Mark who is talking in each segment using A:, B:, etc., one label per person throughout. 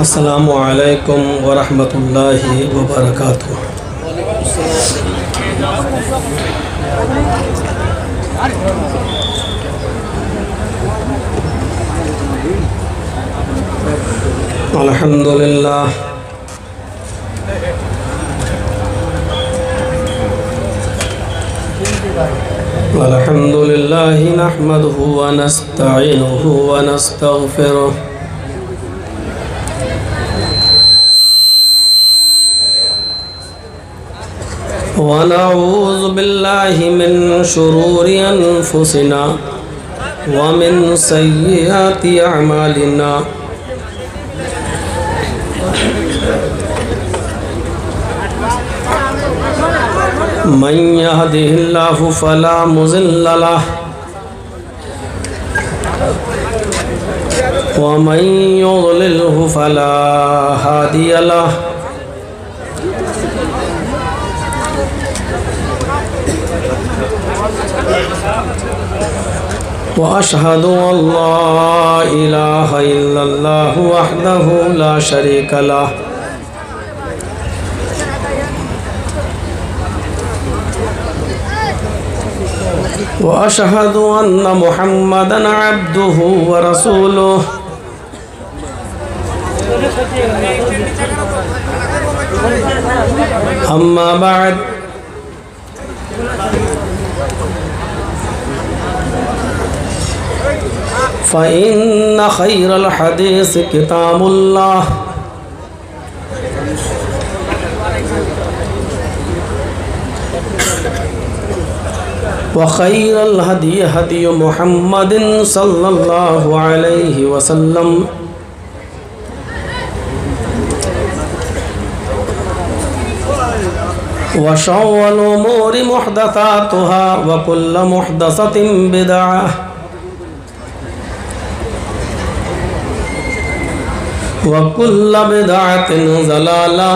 A: السلام علیکم ورحمۃ اللہ وبرکاتہ۔ الحمد للہ الحمد للہ نحمده ونستعینه ونستغفره ونعوذ باللہ من شرور انفسنا ومن سیئات اعمالنا من يهده الله فلا مضل له ومن يضلله فلا هادي له وأشهد أن لا إله إلا الله وحده لا شريك له وأشهد أن محمدًا عبده ورسوله أما بعد فإن خير الحديث كتاب الله وخير الهدي هدي محمد صلى الله عليه وسلم وشر الأمور محدثاتها وكل محدثة بدعة وكل بدعة ضلالة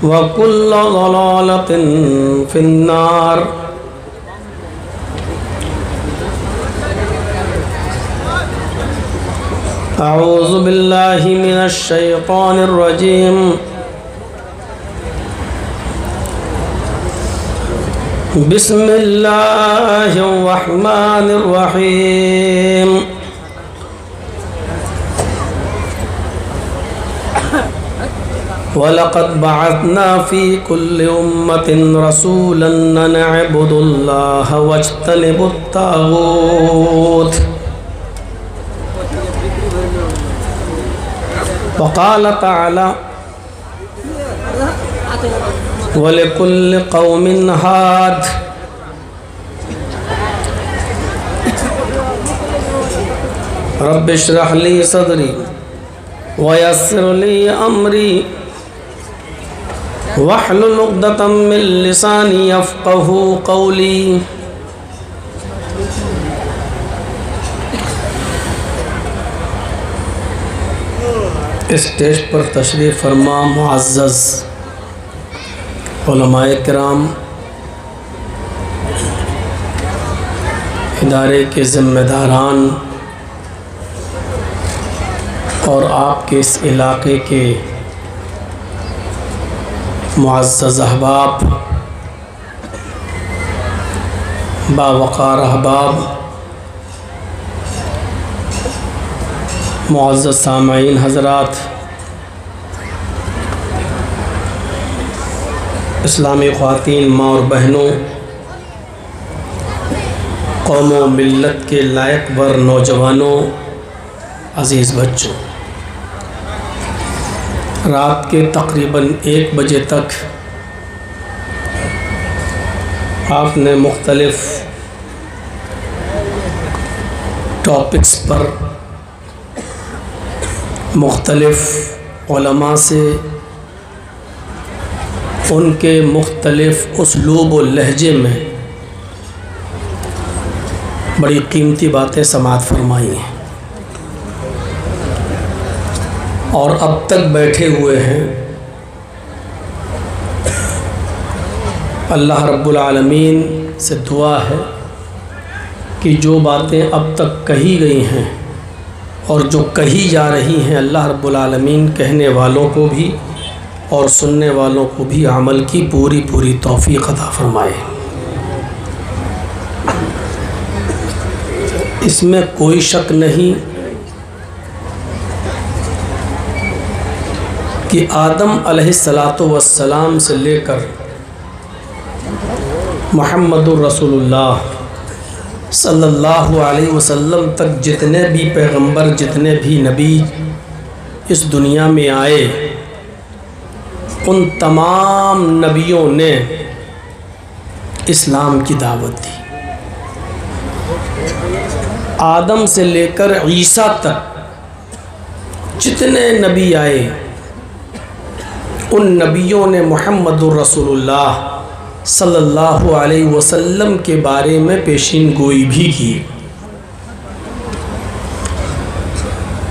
A: وكل ضلالة في النار۔ أعوذ بالله من الشيطان الرجيم بسم الله الرحمن الرحيم وَلَقَدْ بَعَثْنَا فِي كُلِّ أُمَّةٍ رَسُولًا أَنِ اعْبُدُوا اللَّهَ وَاجْتَنِبُوا الطَّاغُوتَ وقال تعالى وَلِكُلِّ قَوْمٍ هَادٍ رب اشرح لي صدري ويسر لي أمري واحلل عقدة من لساني يفقهوا قولي۔ اسٹیج پر تشریف فرما معزز علماء کرام، ادارے کے ذمہ داران اور آپ کے اس علاقے کے معزز احباب، باوقار احباب، معزز سامعین حضرات، اسلامی خواتین، ماں اور بہنوں، قوم و ملت کے لائق بر نوجوانوں، عزیز بچوں، رات کے تقریباً 1 بجے تک آپ نے مختلف ٹاپکس پر مختلف علماء سے ان کے مختلف اسلوب و لہجے میں بڑی قیمتی باتیں سماعت فرمائی ہیں، اور اب تک بیٹھے ہوئے ہیں۔ اللہ رب العالمین سے دعا ہے کہ جو باتیں اب تک کہی گئی ہیں اور جو کہی جا رہی ہیں اللہ رب العالمین کہنے والوں کو بھی اور سننے والوں کو بھی عمل کی پوری پوری توفیق عطا فرمائے۔ اس میں کوئی شک نہیں کہ آدم علیہ السلام سے لے کر محمد الرسول اللہ صلی اللہ علیہ وسلم تک جتنے بھی پیغمبر، جتنے بھی نبی اس دنیا میں آئے، ان تمام نبیوں نے اسلام کی دعوت دی۔ آدم سے لے کر عیسیٰ تک جتنے نبی آئے، ان نبیوں نے محمد الرسول اللہ صلی اللہ علیہ وسلم کے بارے میں پیشین گوئی بھی کی۔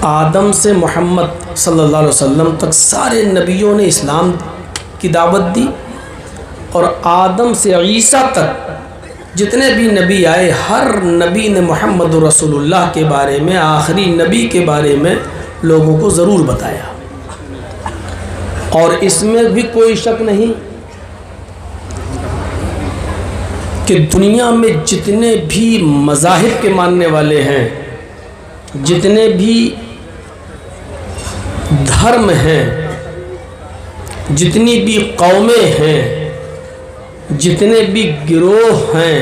A: آدم سے محمد صلی اللہ علیہ وسلم تک سارے نبیوں نے اسلام کی دعوت دی، اور آدم سے عیسیٰ تک جتنے بھی نبی آئے، ہر نبی نے محمد رسول اللہ کے بارے میں، آخری نبی کے بارے میں لوگوں کو ضرور بتایا۔ اور اس میں بھی کوئی شک نہیں کہ دنیا میں جتنے بھی مذاہب کے ماننے والے ہیں، جتنے بھی دھرم ہیں، جتنی بھی قومیں ہیں، جتنے بھی گروہ ہیں،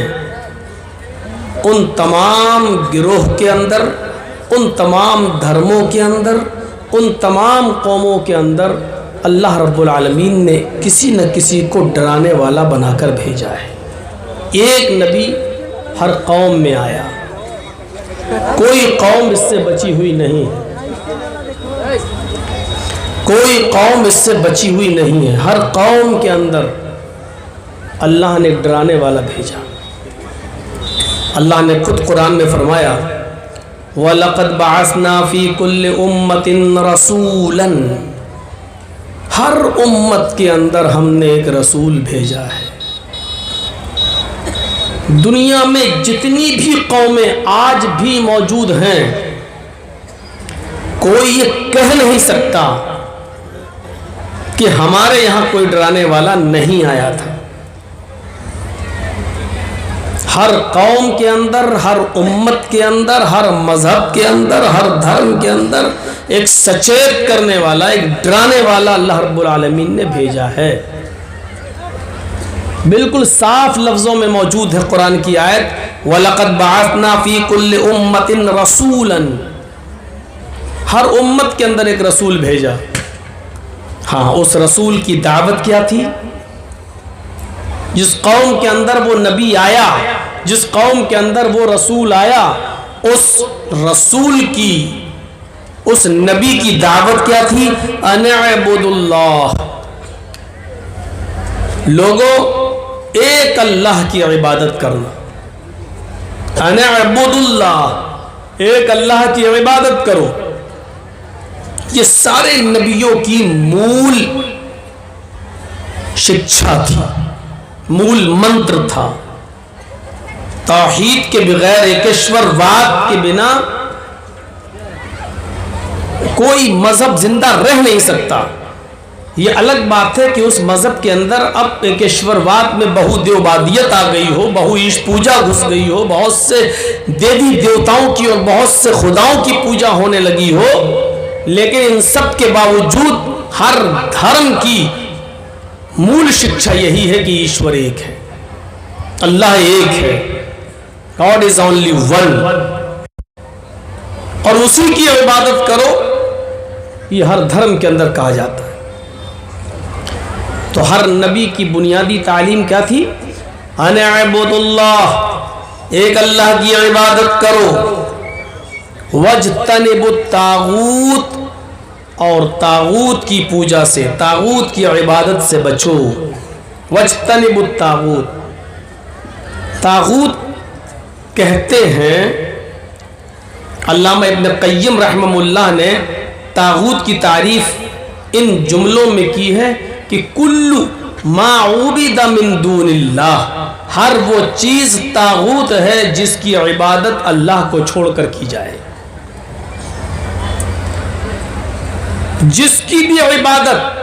A: ان تمام گروہ کے اندر، ان تمام دھرموں کے اندر، ان تمام قوموں کے اندر اللہ رب العالمین نے کسی نہ کسی کو ڈرانے والا بنا کر بھیجا ہے۔ ایک نبی ہر قوم میں آیا، کوئی قوم اس سے بچی ہوئی نہیں ہے، کوئی قوم اس سے بچی ہوئی نہیں ہے۔ ہر قوم کے اندر اللہ نے ڈرانے والا بھیجا۔ اللہ نے خود قرآن میں فرمایا وَلَقَدْ بَعَثْنَا فِي كُلِّ أُمَّةٍ رَسُولًا، ہر امت کے اندر ہم نے ایک رسول بھیجا ہے۔ دنیا میں جتنی بھی قومیں آج بھی موجود ہیں، کوئی یہ کہہ نہیں سکتا کہ ہمارے یہاں کوئی ڈرانے والا نہیں آیا تھا۔ ہر قوم کے اندر، ہر امت کے اندر، ہر مذہب کے اندر، ہر دھرم کے اندر ایک سچیت کرنے والا، ایک ڈرانے والا اللہ رب العالمین نے بھیجا ہے۔ بالکل صاف لفظوں میں موجود ہے قرآن کی آیت وَلَقَدْ بَعَثْنَا فِي كُلِّ أُمَّةٍ رَسُولًا، ہر امت کے اندر ایک رسول بھیجا۔ ہاں، اس رسول کی دعوت کیا تھی؟ جس قوم کے اندر وہ نبی آیا، جس قوم کے اندر وہ رسول آیا، اس رسول کی، اس نبی کی دعوت کیا تھی؟ ان اعبدوا اللہ، لوگوں ایک اللہ کی عبادت کرنا۔ ان اعبدوا اللہ، ایک اللہ کی عبادت کرو۔ یہ سارے نبیوں کی مول شکشا تھی، مول منتر تھا۔ توحید کے بغیر، ایکشور واد کے بنا کوئی مذہب زندہ رہ نہیں سکتا۔ یہ الگ بات ہے کہ اس مذہب کے اندر اب ایکشور واد میں بہو دیوبادیت آ گئی ہو، بہو ایش پوجا گھس گئی ہو، بہت سے دیوی دیوتاؤں کی اور بہت سے خداؤں کی پوجا ہونے لگی ہو، لیکن ان سب کے باوجود ہر دھرم کی مول شکشا یہی ہے کہ ایشور ایک ہے، اللہ ایک ہے، God is only one، اور اسی کی عبادت کرو، یہ ہر دھرم کے اندر کہا جاتا ہے۔ تو ہر نبی کی بنیادی تعلیم کیا تھی؟ ان اعبدوا اللہ، ایک اللہ کی عبادت کرو، واجتنبوا الطاغوت، اور طاغوت کی پوجا سے، طاغوت کی عبادت سے بچو۔ واجتنبوا الطاغوت، طاغوت کہتے ہیں، علامہ ابن قیم رحمہ اللہ نے طاغوت کی تعریف ان جملوں میں کی ہے کہ کل ما عبد من دون اللہ، ہر وہ چیز طاغوت ہے جس کی عبادت اللہ کو چھوڑ کر کی جائے۔ جس کی بھی عبادت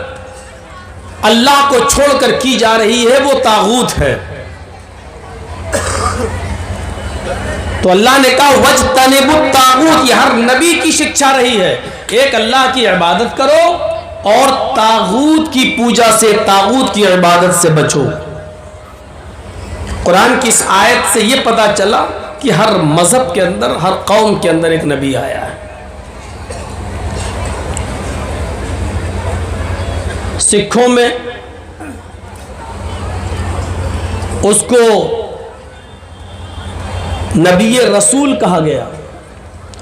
A: اللہ کو چھوڑ کر کی جا رہی ہے وہ طاغوت ہے. تو اللہ نے کہا وَاجْتَنِبُوا الطَّاغُوتَ، یہ ہر نبی کی شکشا رہی ہے. ایک اللہ کی عبادت کرو اور طاغوت کی پوجا سے، طاغوت کی عبادت سے بچو. قرآن کی اس آیت سے یہ پتہ چلا کہ ہر مذہب کے اندر، ہر قوم کے اندر ایک نبی آیا ہے. سکھوں میں اس کو نبی رسول کہا گیا.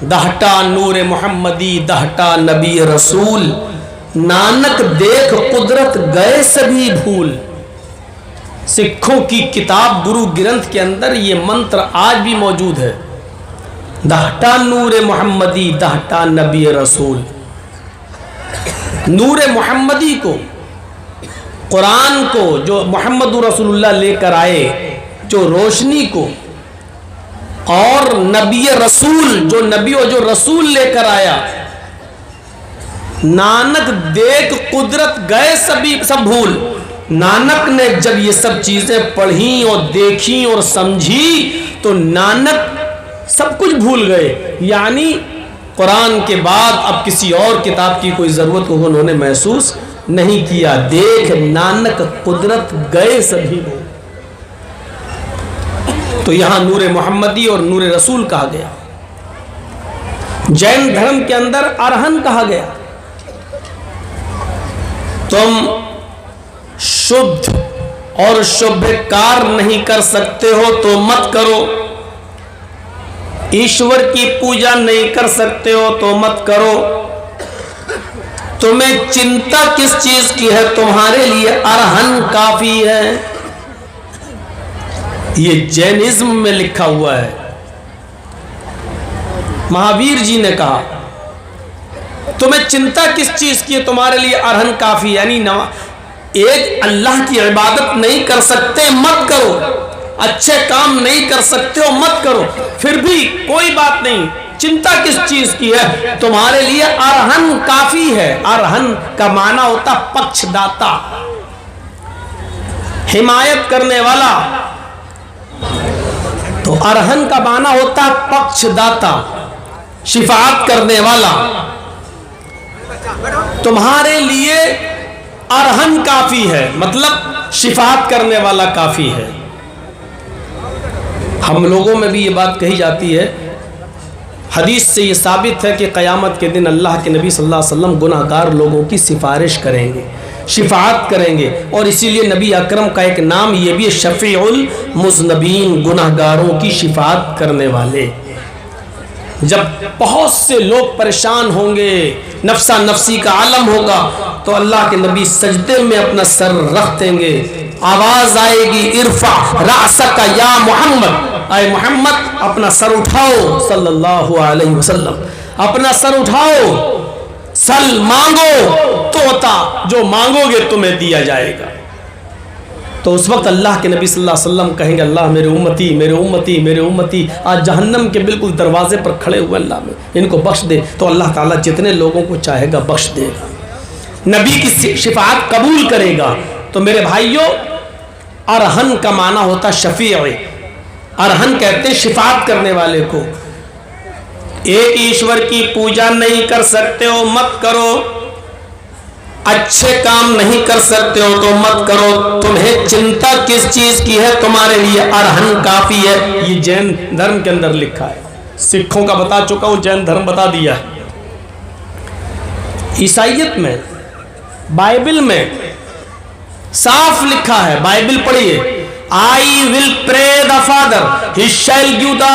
A: دہٹا نور محمدی دہٹا نبی رسول، نانک دیکھ قدرت گئے سبھی بھول. سکھوں کی کتاب گرو گرنتھ کے اندر یہ منتر آج بھی موجود ہے. دہٹا نور محمدی دہٹا نبی رسول. نور محمدی کو، قرآن کو جو محمد رسول اللہ لے کر آئے، جو روشنی کو، اور نبی رسول جو نبی اور جو رسول لے کر آیا. نانک دیکھ قدرت گئے سب بھول. نانک نے جب یہ سب چیزیں پڑھی اور دیکھی اور سمجھی تو نانک سب کچھ بھول گئے. یعنی قرآن کے بعد اب کسی اور کتاب کی کوئی ضرورت کو انہوں نے محسوس نہیں کیا. دیکھ نانک قدرت گئے سبھی بھول. تو یہاں نور محمدی اور نور رسول کہا گیا. جین دھرم کے اندر ارہن کہا گیا. تم شدھ اور شبھ کار نہیں کر سکتے ہو تو مت کرو. ایشور کی پوجا نہیں کر سکتے ہو تو مت کرو. تمہیں چنتا کس چیز کی ہے، تمہارے لیے ارہن کافی ہے. یہ جینزم میں لکھا ہوا ہے. مہاویر جی نے کہا تمہیں چنتا کس چیز کی ہے، تمہارے لیے ارہن کافی. یعنی ایک اللہ کی عبادت نہیں کر سکتے مت کرو، اچھے کام نہیں کر سکتے ہو مت کرو. پھر بھی کوئی بات نہیں، چنتا کس چیز کی ہے، تمہارے لیے ارہن کافی ہے. ارہن کا معنی ہوتا پکش داتا، حمایت کرنے والا. تو ارہن کا معنی ہوتا پکش داتا، شفاعت کرنے والا. تمہارے لیے ارہن کافی ہے، مطلب شفاعت کرنے والا کافی ہے. ہم لوگوں میں بھی یہ بات کہی جاتی ہے، حدیث سے یہ ثابت ہے کہ قیامت کے دن اللہ کے نبی صلی اللہ علیہ وسلم گناہ گار لوگوں کی سفارش کریں گے، شفاعت کریں گے. اور اسی لیے نبی اکرم کا ایک نام یہ بھی ہے، شفیع المذنبین، گناہ گاروں کی شفاعت کرنے والے. جب بہت سے لوگ پریشان ہوں گے، نفسا نفسی کا عالم ہوگا، تو اللہ کے نبی سجدے میں اپنا سر رکھ دیں گے. آواز آئے گی ارفع رأسک یا محمد، اے محمد اپنا سر اٹھاؤ صلی اللہ علیہ وسلم، اپنا سر اٹھاؤ. سل مانگو تو عطا، جو مانگو گے تمہیں دیا جائے گا. تو اس وقت اللہ کے نبی صلی اللہ علیہ وسلم کہیں گے اللہ میرے امتی میرے امتی میرے امتی آج جہنم کے بالکل دروازے پر کھڑے ہوئے، اللہ میں ان کو بخش دے. تو اللہ تعالیٰ جتنے لوگوں کو چاہے گا بخش دے گا، نبی کی شفاعت قبول کرے گا. تو میرے بھائیوں، ارہن کا معنی ہوتا شفیع. ارہن کہتے شفاعت کرنے والے کو. ایک ایشور کی پوجا نہیں کر سکتے ہو مت کرو، اچھے کام نہیں کر سکتے ہو تو مت کرو. تمہیں چنتا کس چیز کی ہے، تمہارے لیے ارہن کافی ہے. یہ جین دھرم کے اندر لکھا ہے. سکھوں کا بتا چکا ہوں، جین دھرم بتا دیا ہے. عیسائیت میں، بائبل میں صاف لکھا ہے، بائبل پڑھیے. I will pray the Father, he shall give the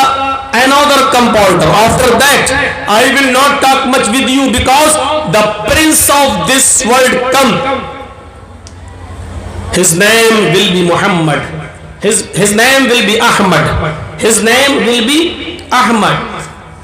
A: another comforter. After that, I will not talk much with you because the prince of this world come. His name will be Muhammad. His name will be Ahmad. His name will be Ahmad.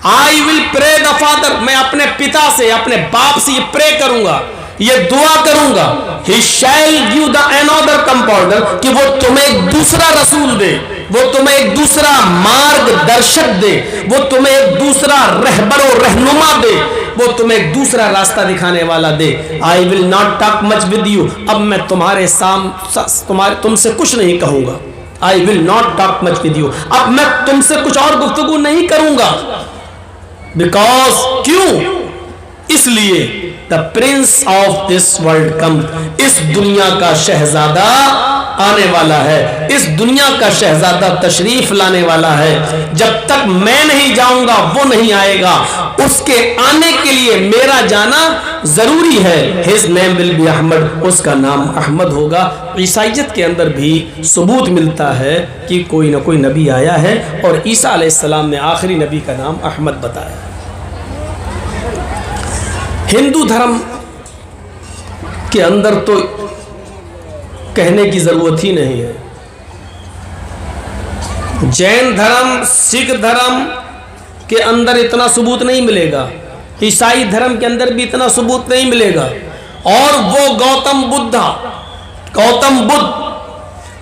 A: I will pray the Father. میں اپنے پتا سے، اپنے باپ سے یہ پرے کروں گا، یہ دعا کروں گا. He shall give the another comforter، کہ وہ تمہیں ایک دوسرا رسول دے، وہ تمہیں ایک دوسرا مارگ درشک دے، وہ تمہیں ایک دوسرا رہبر و رہنما دے. وہ تمہیں ایک دوسرا راستہ دکھانے والا دے. I will not talk much with you. اب میں تم سے کچھ نہیں کہوں گا. I will not talk much with you. اب میں تم سے کچھ اور گفتگو نہیں کروں گا. Because کیوں؟ اس لیے the prince of this world come. اس دنیا کا شہزادہ آنے والا ہے. اس دنیا کا شہزادہ تشریف لانے والا ہے. جب تک میں نہیں جاؤں گا وہ نہیں آئے گا. اس کے آنے کے لیے میرا جانا ضروری ہے. His name will be Ahmad. اس کا نام احمد ہوگا. عیسائیت کے اندر بھی ثبوت ملتا ہے کہ کوئی نہ کوئی نبی آیا ہے اور عیسیٰ علیہ السلام نے آخری نبی کا نام احمد بتایا. ہندو دھرم کے اندر تو کہنے کی ضرورت ہی نہیں ہے. جین دھرم، سکھ دھرم کے اندر اتنا ثبوت نہیں ملے گا. عیسائی دھرم کے اندر بھی اتنا ثبوت نہیں ملے گا. اور وہ گوتم بدھ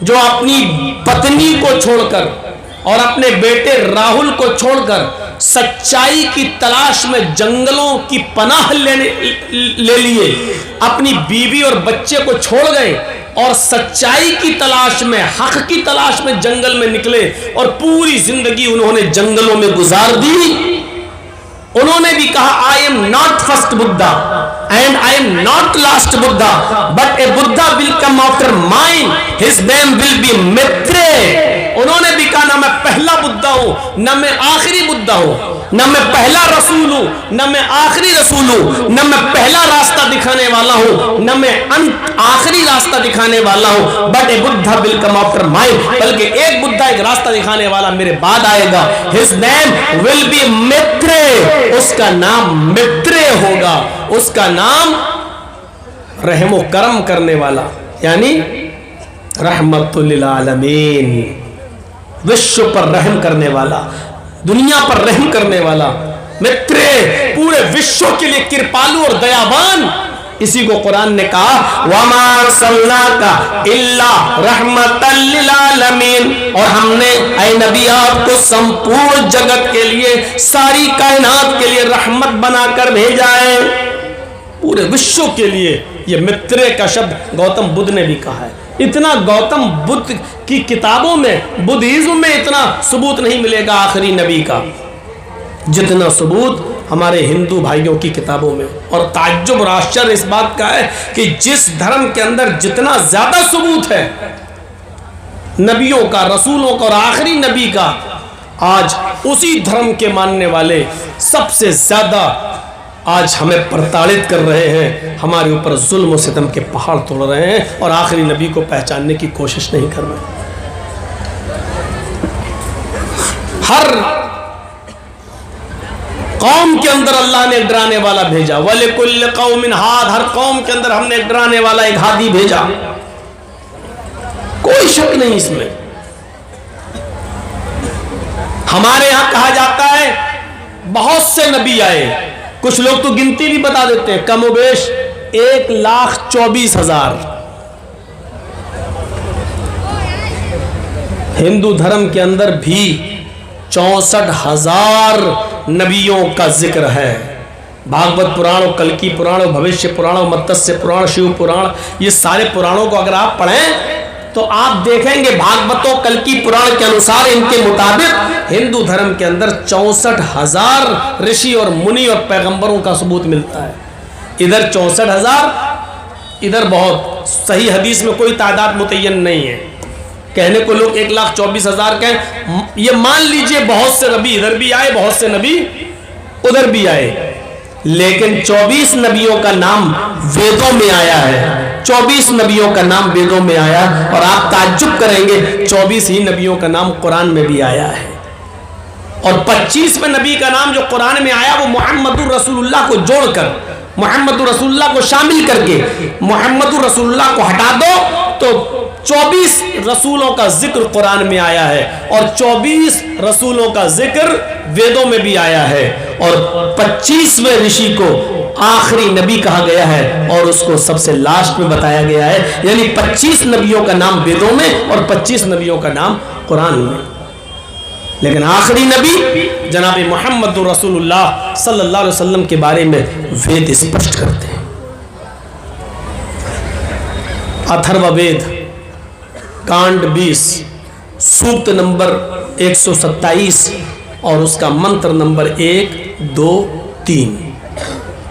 A: جو اپنی پتنی کو چھوڑ کر اور اپنے بیٹے راہل کو چھوڑ کر سچائی کی تلاش میں جنگلوں کی پناہ لے لیے، اپنی بیوی اور بچے کو چھوڑ گئے اور سچائی کی تلاش میں، حق کی تلاش میں جنگل میں نکلے اور پوری زندگی انہوں نے جنگلوں میں گزار دی. انہوں نے بھی کہا I am not first Buddha and I am not last Buddha but a Buddha will come after mine. His name will be Maitreya. انہوں نے بھی کہا نہ میں پہلا بدھا ہوں نہ میں آخری بدھا ہوں، نہ میں پہلا رسول ہوں نہ میں آخری رسول ہوں، نہ میں پہلا راستہ دکھانے والا ہوں نہ میں آخری راستہ دکھانے والا ہوں. But a Buddha will come after mine. بلکہ ایک بدھا، ایک راستہ دکھانے والا میرے بعد آئے گا. His name will be میترے. اس کا نام میترے ہوگا. اس کا نام رحم و کرم کرنے والا، یعنی رحمت للعالمین، وشو پر رحم کرنے والا، دنیا پر رحم کرنے والا. میترے پورے وشو کے لیے کرپالو اور دیابان. اسی کو قرآن نے کہا وَمَا أَرْسَلْنَاكَ إِلَّا رَحْمَةً لِلْعَالَمِينَ. اور ہم نے اے نبی آپ کو سمپور جگت کے لیے، ساری کائنات کے لیے رحمت بنا کر بھیجا ہے، پورے وشو کے لیے. یہ مترے کا شبد گوتم بدھ نے بھی کہا ہے. اتنا گوتم بدھ کی کتابوں میں، بدھزم میں اتنا ثبوت نہیں ملے گا آخری نبی کا جتنا ثبوت ہمارے ہندو بھائیوں کی کتابوں میں. اور تعجب اور آشچر اس بات کا ہے کہ جس دھرم کے اندر جتنا زیادہ ثبوت ہے نبیوں کا، رسولوں کا اور آخری نبی کا، آج اسی دھرم کے ماننے والے سب سے زیادہ آج ہمیں پرتاڑت کر رہے ہیں، ہمارے اوپر ظلم و ستم کے پہاڑ توڑ رہے ہیں اور آخری نبی کو پہچاننے کی کوشش نہیں کر رہے. ہر قوم کے اندر اللہ نے ایک ڈرانے والا بھیجا. وَلِكُلِّ قَوْمٍ ہاد. ہر قوم کے اندر ہم نے ایک ڈرانے والا، ایک ہادی بھیجا. کوئی شک نہیں اس میں. ہمارے ہاں کہا جاتا ہے بہت سے نبی آئے. کچھ لوگ تو گنتی بھی بتا دیتے ہیں، کم و بیش 1,24,000. ہندو دھرم کے اندر بھی 64,000 نبیوں کا ذکر ہے. بھاگوت پرانو، کلکی پرانو، بھوشیہ پرانو، متسیہ پرانو، شیو پران، یہ سارے پرانوں کو اگر آپ پڑھیں تو آپ دیکھیں گے بھاگوتوں کلکی پران کے انوسار، ان کے مطابق ہندو دھرم کے اندر 64,000 رشی اور منی اور پیغمبروں کا ثبوت ملتا ہے. ادھر 64,000، ادھر بہت. صحیح حدیث میں کوئی تعداد متعین نہیں ہے. کہنے کو لوگ 1,24,000 کہیں، یہ مان لیجئے بہت سے نبی ادھر بھی آئے، بہت سے نبی ادھر بھی آئے، لیکن 24 نبیوں کا نام ویدوں میں آیا ہے. 24 نبیوں کا نام ویدوں میں آیا، اور آپ تعجب کریں گے 24 ہی نبیوں کا نام قرآن میں بھی آیا ہے. اور 25ویں نبی کا نام جو قرآن میں آیا وہ محمد الرسول اللہ کو جوڑ کر، محمد الرسول اللہ کو شامل کر کے، محمد الرسول اللہ کو ہٹا دو تو 24 رسولوں کا ذکر قرآن میں آیا ہے، اور 24 رسولوں کا ذکر ویدوں میں بھی آیا ہے. اور 25ویں رشی کو آخری نبی کہا گیا ہے اور اس کو سب سے لاسٹ میں بتایا گیا ہے. یعنی 25 نبیوں کا نام ویدوں میں اور 25 نبیوں کا نام قرآن میں، لیکن آخری نبی جناب محمد رسول اللہ صلی اللہ علیہ وسلم کے بارے میں وید اسپشٹ کرتے ہیں. اتھروا وید کانڈ 20 سوکت نمبر 127 اور اس کا منتر نمبر 1 2 3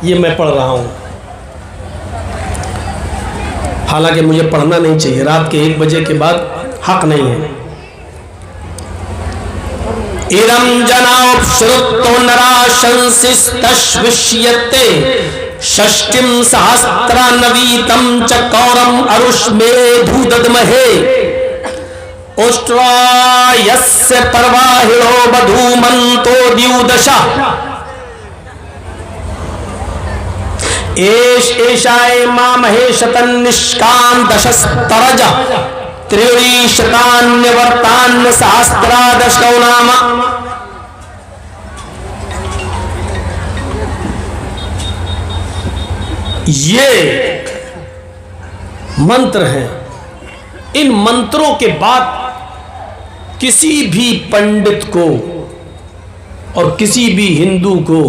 A: یہ میں پڑھ رہا ہوں. حالانکہ مجھے پڑھنا نہیں چاہیے، رات کے 1 بجے کے بعد حق نہیں ہے. ارم جناب شرطو نراشنسستشوشیتے ششٹم سہسترا نویتم چکورم اروش میں دھوددمہے اوشٹرایس پرواہڑو بدھومنتو دیودشا ایش ایشائے ما مہیشتن نشکان دشسترج تریوری شتان نورتان سہسترا دشکو ناما. یہ منتر ہیں. ان منتروں کے بعد کسی بھی پنڈت کو اور کسی بھی ہندو کو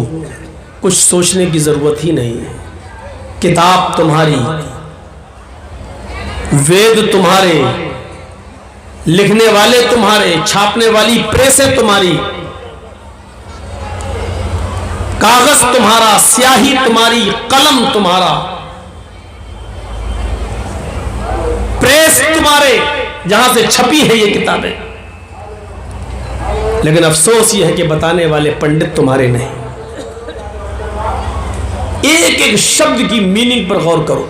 A: کچھ سوچنے کی ضرورت ہی نہیں ہے. کتاب تمہاری، وید تمہارے، لکھنے والے تمہارے، چھاپنے والی پریسیں تمہاری، کاغذ تمہارا، سیاہی تمہاری، قلم تمہارا، پریس تمہارے جہاں سے چھپی ہے یہ کتابیں. لیکن افسوس یہ ہے کہ بتانے والے پنڈت تمہارے نہیں. ایک ایک شبد کی میننگ پر غور کرو.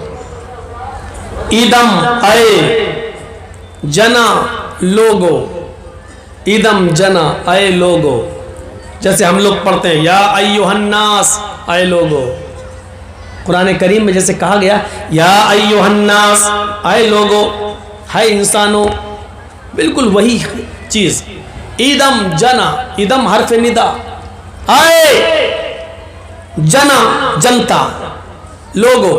A: ایدم اے جنا لوگو، ایدم جنا اے لوگو. جیسے ہم لوگ پڑھتے ہیں یا ایوہ الناس اے لوگو. قرآن کریم میں جیسے کہا گیا یا ایوہ الناس اے لوگو، ہے انسانوں، بالکل وہی چیز. ایدم جنا، ایدم حرف ندا، اے جنا جنتا، لوگو.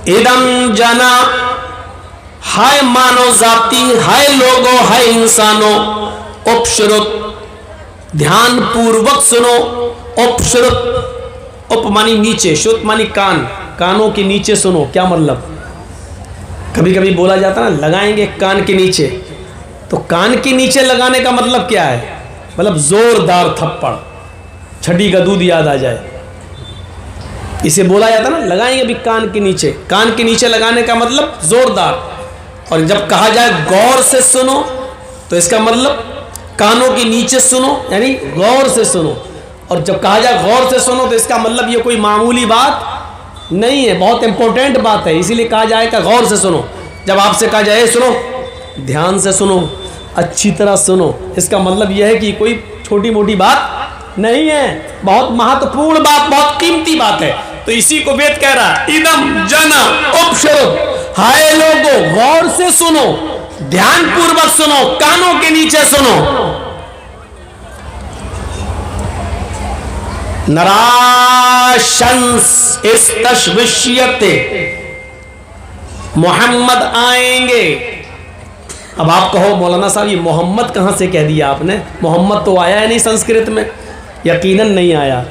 A: ایدم جنا ہائے مانو ذاتی، ہائے لوگو، ہائے انسانوں. اپشرت، دھیان پوروک سنو. اپشرت، اپ مانی نیچے، شرت مانی کان، کانوں کے نیچے سنو. کیا مطلب؟ کبھی کبھی بولا جاتا نا لگائیں گے کان کے نیچے، تو کان کے نیچے لگانے کا مطلب کیا ہے؟ مطلب زوردار تھپڑ، چھٹی کا دودھ یاد آ جائے. اسے بولا جاتا نا لگائیں گے بھی کان کے نیچے. کان کے نیچے لگانے کا مطلب زوردار. اور جب کہا جائے غور سے سنو تو اس کا مطلب کانوں کے نیچے سنو یعنی غور سے سنو. اور جب کہا جائے غور سے سنو تو اس کا مطلب یہ کوئی معمولی بات نہیں ہے، بہت امپورٹنٹ بات ہے. اسی لیے کہا جائے کہ غور سے سنو. جب آپ سے کہا جائے سنو، دھیان سے سنو، اچھی طرح سنو، اس کا مطلب یہ ہے کہ کوئی چھوٹی موٹی بات نہیں ہے، بہت مہتوپورن بات، بہت قیمتی بات ہے. تو اسی کو وید کہہ رہا ہے ایدم جنا اپشرت، ہائے لوگو غور سے سنو، دھیان پوروک سنو، کانوں کے نیچے سنو. نراشنس استشوشیتے، محمد آئیں گے. اب آپ کہو مولانا صاحب یہ محمد کہاں سے کہہ دیا آپ نے؟ محمد تو آیا ہے نہیں سنسکرت میں، یقیناً نہیں آیا.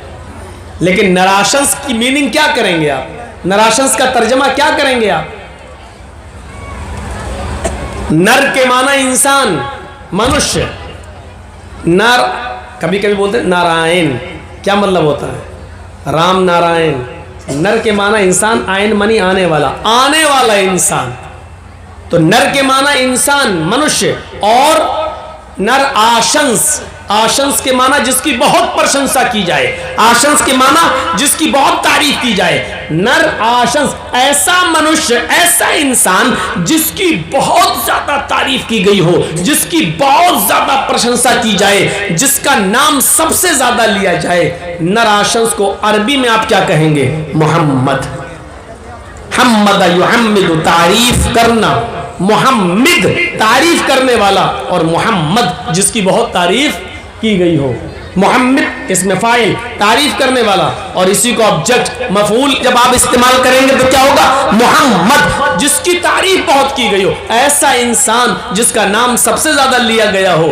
A: لیکن نراشنس کی میننگ کیا کریں گے آپ؟ نراشنس کا ترجمہ کیا کریں گے آپ؟ نر کے معنی انسان، منشیہ. نر کبھی کبھی بولتے ہیں نارائن، کیا مطلب ہوتا ہے؟ رام نارائن. نر کے معنی انسان، آئین منی آنے والا، آنے والا انسان. تو نر کے معنی انسان، منشیہ. اور نر آشنس، آشنس کے معنی جس کی بہت پرشنسا کی جائے، آشنس کے معنی جس کی بہت تعریف کی جائے. نر آشنس، ایسا منشیہ، ایسا انسان جس کی بہت زیادہ تعریف کی گئی ہو، جس کی بہت زیادہ پرشنسا کی جائے، جس کا نام سب سے زیادہ لیا جائے. نر آشنس کو عربی میں آپ کیا کہیں گے؟ محمد. حمد یحمد، تعریف کرنا. محمد تعریف کرنے والا، اور محمد جس کی بہت تعریف کی گئی ہو. محمد اسم فاعل، تعریف کرنے والا، اور اسی کو آبجیکٹ مفعول جب آپ استعمال کریں گے تو کیا ہوگا؟ محمد جس کی تعریف بہت کی گئی ہو. ایسا انسان جس کا نام سب سے زیادہ لیا گیا ہو.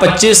A: 25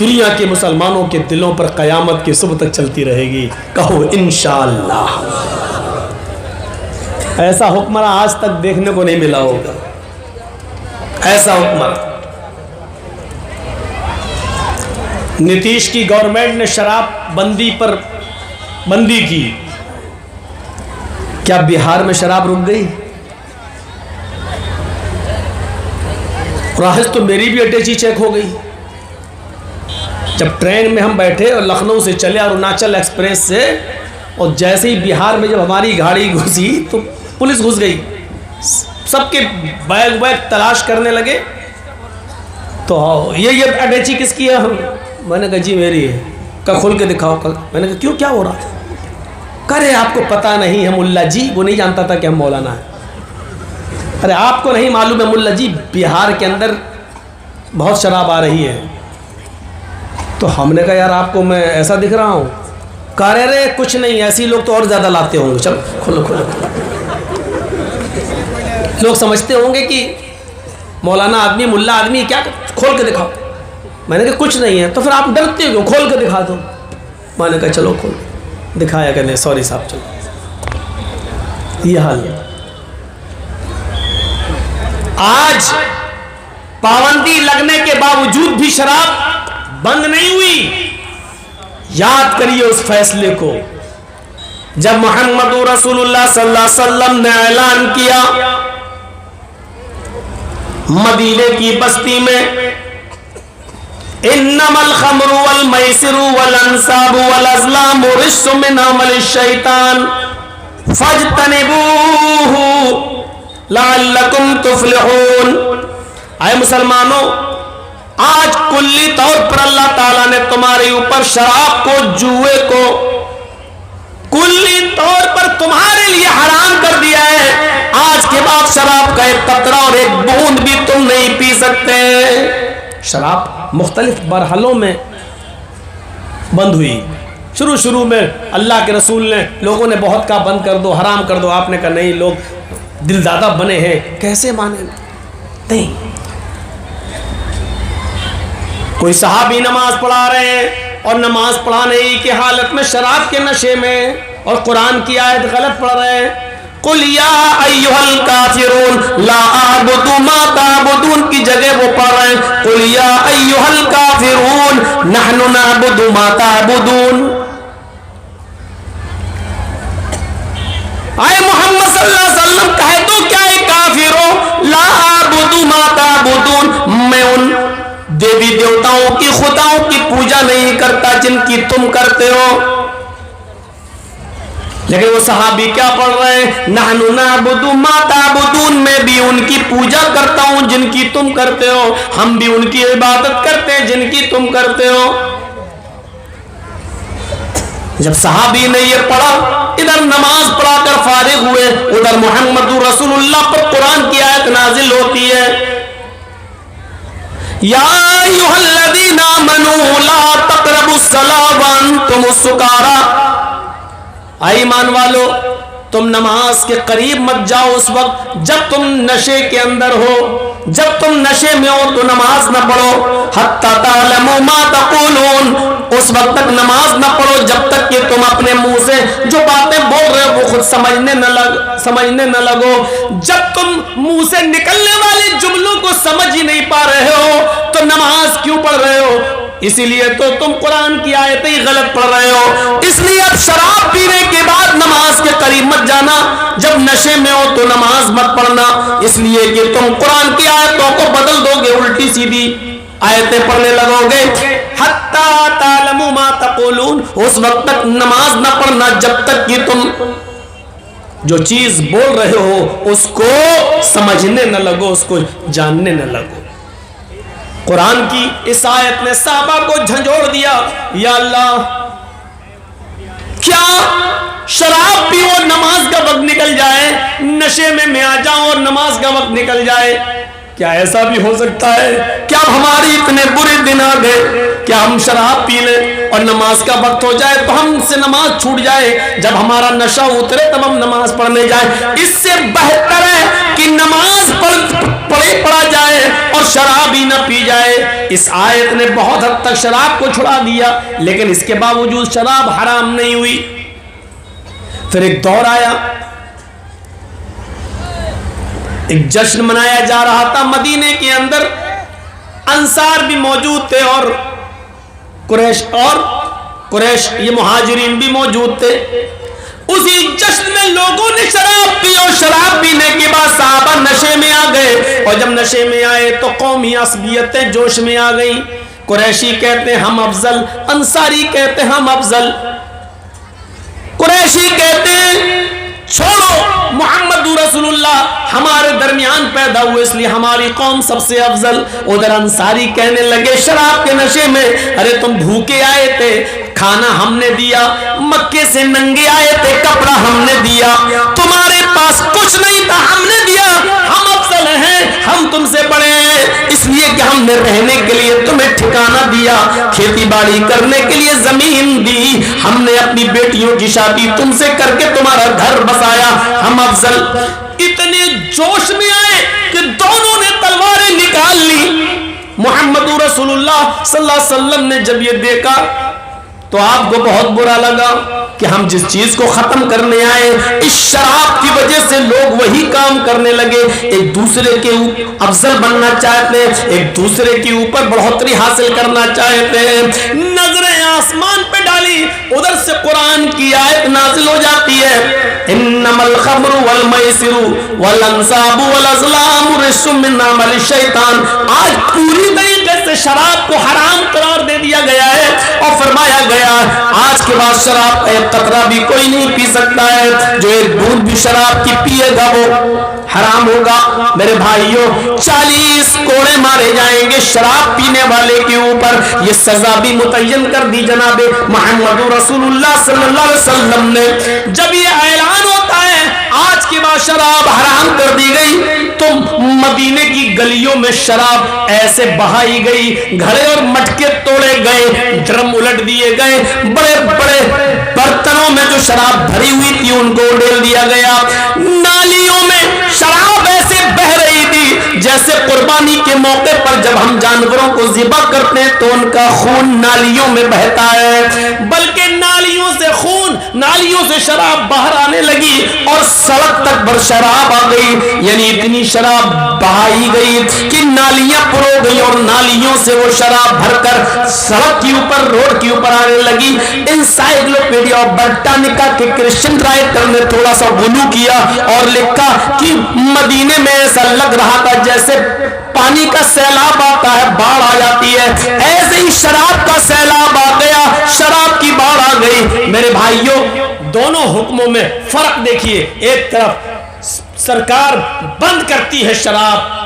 A: دنیا کے مسلمانوں کے دلوں پر قیامت کی صبح تک چلتی رہے گی. کہو انشاءاللہ. ایسا حکمراں آج تک دیکھنے کو نہیں ملا ہوگا. ایسا حکمراں. نتیش کی گورنمنٹ نے شراب بندی پر بندی کی. کیا بہار میں شراب رک گئی؟ راہج تو میری بھی اٹیچی چیک ہو گئی. جب ٹرین میں ہم بیٹھے اور لکھنؤ سے چلے اروناچل ایکسپریس سے, اور جیسے ہی بہار میں جب ہماری گاڑی گھسی تو پولیس گھس گئی. سب کے بیگ تلاش کرنے لگے. تو یہ اٹیچی کس کی ہے؟ میں نے کہا جی میری ہے. کہا کھول کے دکھاؤ. میں نے کہا کیوں, کیا ہو رہا تھا؟ کرے آپ کو پتہ نہیں ہے ملا جی. وہ نہیں جانتا تھا کہ ہم مولانا ہیں. ارے آپ کو نہیں معلوم ہے ملا جی, بہار کے اندر بہت شراب آ رہی ہے. تو ہم نے کہا یار آپ کو میں ایسا دکھ رہا ہوں؟ کہہ رہے کچھ نہیں, ایسی لوگ تو اور زیادہ لاتے ہوں گے. چلو کھولو کھولو. لوگ سمجھتے ہوں گے کہ مولانا آدمی ملا آدمی کیا, کھول کے دکھاؤ. میں نے کہا کچھ نہیں ہے. تو پھر آپ ڈرتے ہو, کھول کے دکھا دو. میں نے کہا چلو کھول دکھایا. کہ نہیں سوری صاحب چلو. یہ حال ہے. آج پابندی لگنے کے باوجود بھی شراب بند نہیں ہوئی. یاد کریے اس فیصلے کو جب محمد رسول اللہ صلی اللہ علیہ وسلم نے اعلان کیا مدینے کی بستی میں, انما الخمر والمیسر والانصاب والازلام رجس من عمل الشیطان فاجتنبوہ لعلکم تفلحون. اے مسلمانوں, آج کلی طور پر اللہ تعالیٰ نے تمہارے اوپر شراب کو, جوئے کو کلی طور پر تمہارے لیے حرام کر دیا ہے. آج کے بعد شراب کا ایک قطرہ اور ایک بوند بھی تم نہیں پی سکتے. شراب مختلف مرحلوں میں بند ہوئی. شروع میں اللہ کے رسول نے, لوگوں نے بہت کہا بند کر دو, حرام کر دو. آپ نے کہا نہیں, لوگ دل زیادہ بنے ہیں, کیسے مانے. نہیں, کوئی صحابی نماز پڑھا رہے ہیں اور نماز پڑھانے کی حالت میں شراب کے نشے میں اور قرآن کی آیت غلط پڑھ رہے ہیں. قل یا ایھا الکافرون لا اعبد ما تعبدون کی جگہ وہ پڑھ رہے ہیں قل یا ایھا الکافرون نحن نعبد ما تعبدون. اے محمد صلی اللہ علیہ وسلم کہہ دو کیا ہے کافروں, لا اعبد ما تعبدون, میں ان دیوی دیوتاؤں کی, خداؤں کی پوجا نہیں کرتا جن کی تم کرتے ہو. لیکن وہ صحابی کیا پڑھ رہے ہیں, نحن نعبد ما تعبدون, میں بھی ان کی پوجا کرتا ہوں جن کی تم کرتے ہو, ہم بھی ان کی عبادت کرتے ہیں جن کی تم کرتے ہو. جب صحابی نے یہ پڑھا, ادھر نماز پڑھا کر فارغ ہوئے, ادھر محمد رسول اللہ پر قرآن کی آیت نازل ہوتی ہے, یا ایھا الذین آمنوا لا تقربوا الصلاۃ وانتم سکارى. اے ایمان والو, تم نماز کے قریب مت جاؤ اس وقت جب تم نشے کے اندر ہو. جب تم نشے میں ہو تو نماز نہ پڑھو. حتی تعلموا ما تقولون, اس وقت تک نماز نہ پڑھو جب تک کہ تم اپنے منہ سے جو باتیں بول رہے ہو وہ خود سمجھنے نہ لگو. جب تم منہ سے نکلنے والے جملوں کو سمجھ ہی نہیں پا رہے ہو تو نماز کیوں پڑھ رہے ہو؟ اسی لیے تو تم قرآن کی آیتیں ہی غلط پڑھ رہے ہو. اس لیے اب شراب پینے کے بعد نماز کے قریب مت جانا, جب نشے میں ہو تو نماز مت پڑھنا, اس لیے کہ تم قرآن کی آیتوں کو بدل دو گے, الٹی سیدھی آیتیں پڑھنے لگو گے. حتی تعلموا ما تقولون, اس وقت تک نماز نہ پڑھنا جب تک کہ تم جو چیز بول رہے ہو اس کو سمجھنے نہ لگو, اس کو جاننے نہ لگو. قرآن کی اس آیت نے صحابہ کو جھنجھوڑ دیا. یا اللہ, کیا شراب پیو اور نماز کا وقت نکل جائے, نشے میں آ جاؤں اور نماز کا وقت نکل جائے؟ کیا ایسا بھی ہو سکتا ہے؟ کیا ہماری اتنے برے دن آ گئے کیا ہم شراب پی لیں اور نماز کا وقت ہو جائے تو ہم سے نماز چھوٹ جائے, جب ہمارا نشہ اترے تب ہم نماز پڑھنے جائیں؟ اس سے بہتر ہے کہ نماز پڑھا جائے اور شراب ہی نہ پی جائے. اس آیت نے بہت حد تک شراب کو چھڑا دیا، لیکن اس کے باوجود شراب حرام نہیں ہوئی۔ پھر ایک دور آیا، ایک جشن منایا جا رہا تھا مدینے کے اندر، انصار بھی موجود تھے اور قریش یہ مہاجرین بھی موجود تھے۔ اسی جشن میں لوگوں نے شراب پی اور شراب پینے کے بعد صحابہ نشے میں آ گئے، اور جب نشے میں آئے تو قومی عصبیتیں جوش میں آ گئیں۔ قریشی کہتے ہیں ہم افضل، انصاری کہتے ہیں ہم افضل۔ قریشی کہتے ہیں چھوڑو، محمد رسول اللہ ہمارے درمیان پیدا ہوئے اس لیے ہماری قوم سب سے افضل۔ ادھر انصاری کہنے لگے شراب کے نشے میں، ارے تم بھوکے آئے تھے، کھانا ہم نے دیا، مکے سے ننگے آئے تھے، کپڑا ہم نے دیا، تمہارے پاس کچھ نہیں تھا، ہم نے دیا، ہم افضل ہیں، ہم تم سے بڑے ہیں، اس لیے کہ ہم نے رہنے کے لیے تمہیں ٹھکانہ دیا، کھیتی باڑی کرنے کے لیے زمین دی، ہم نے اپنی بیٹیوں کی شادی تم سے کر کے تمہارا گھر بسایا، ہم افضل۔ اتنے جوش میں آئے کہ دونوں نے تلواریں نکال لی۔ محمد رسول اللہ صلی اللہ علیہ وسلم نے جب یہ دیکھا تو آپ کو بہت برا لگا کہ ہم جس چیز کو ختم کرنے آئے، اس شراب کی وجہ سے لوگ وہی کام کرنے لگے، ایک دوسرے کے افضل بننا چاہتے ہیں، ایک دوسرے کے اوپر بڑھوتری حاصل کرنا چاہتے ہیں۔ نظریں آسمان پہ ڈالی، ادھر سے قرآن کی آیت نازل ہو جاتی ہے، انما الخمر والمیسر والانصاب والازلام رجس من عمل الشیطان۔ آج پوری طریقے سے شراب کو حرام قرار دے دیا گیا ہے اور فرمایا گیا آج کے بعد شراب کا ایک قطرہ بھی کوئی نہیں پی سکتا ہے، جو ایک بوند بھی شراب کی پیے گا وہ حرام ہوگا۔ میرے بھائیوں 40 کوڑے مارے جائیں گے شراب پینے والے کے اوپر، یہ سزا بھی متعین کر دی جناب محمد رسول اللہ صلی اللہ علیہ وسلم نے۔ جب یہ اعلان ہوتا ہے آج کے بعد شراب حرام کر دی گئی تو مدینے کی گلیوں میں شراب ایسے بہائی گئی، گھڑے اور مٹکے توڑے گئے، ڈرم الٹ دیے گئے، بڑے بڑے برتنوں میں جو شراب بھری ہوئی تھی ان کو ڈال دیا گیا، نالیوں میں شراب ایسے بہ رہی تھی جیسے قربانی کے موقع پر جب ہم جانوروں کو ذبح کرتے ہیں تو ان کا خون نالیوں میں بہتا ہے، بلکہ نالیوں سے خون، نالیوں سے شراب باہر آنے لگی اور سڑک تک بھر شراب آ گئی، یعنی اتنی شراب بہائی گئی کہ نالیاں پرو گئی اور نالیوں سے وہ شراب بھر کر سڑک کے اوپر، روڈ کے اوپر آنے لگی۔ انسائکلوپیڈیا آف برٹانیکا کے کرسچن رائٹر نے تھوڑا سا غلو کیا اور لکھا کہ مدینے میں ایسا لگ رہا تھا جیسے پانی کا سیلاب آتا ہے، باڑھ آ جاتی ہے، ایسے ہی شراب کا سیلاب آ گیا، شراب کی باڑھ آ گئی۔ میرے بھائیوں دونوں حکموں میں فرق دیکھیے، ایک طرف سرکار بند کرتی ہے شراب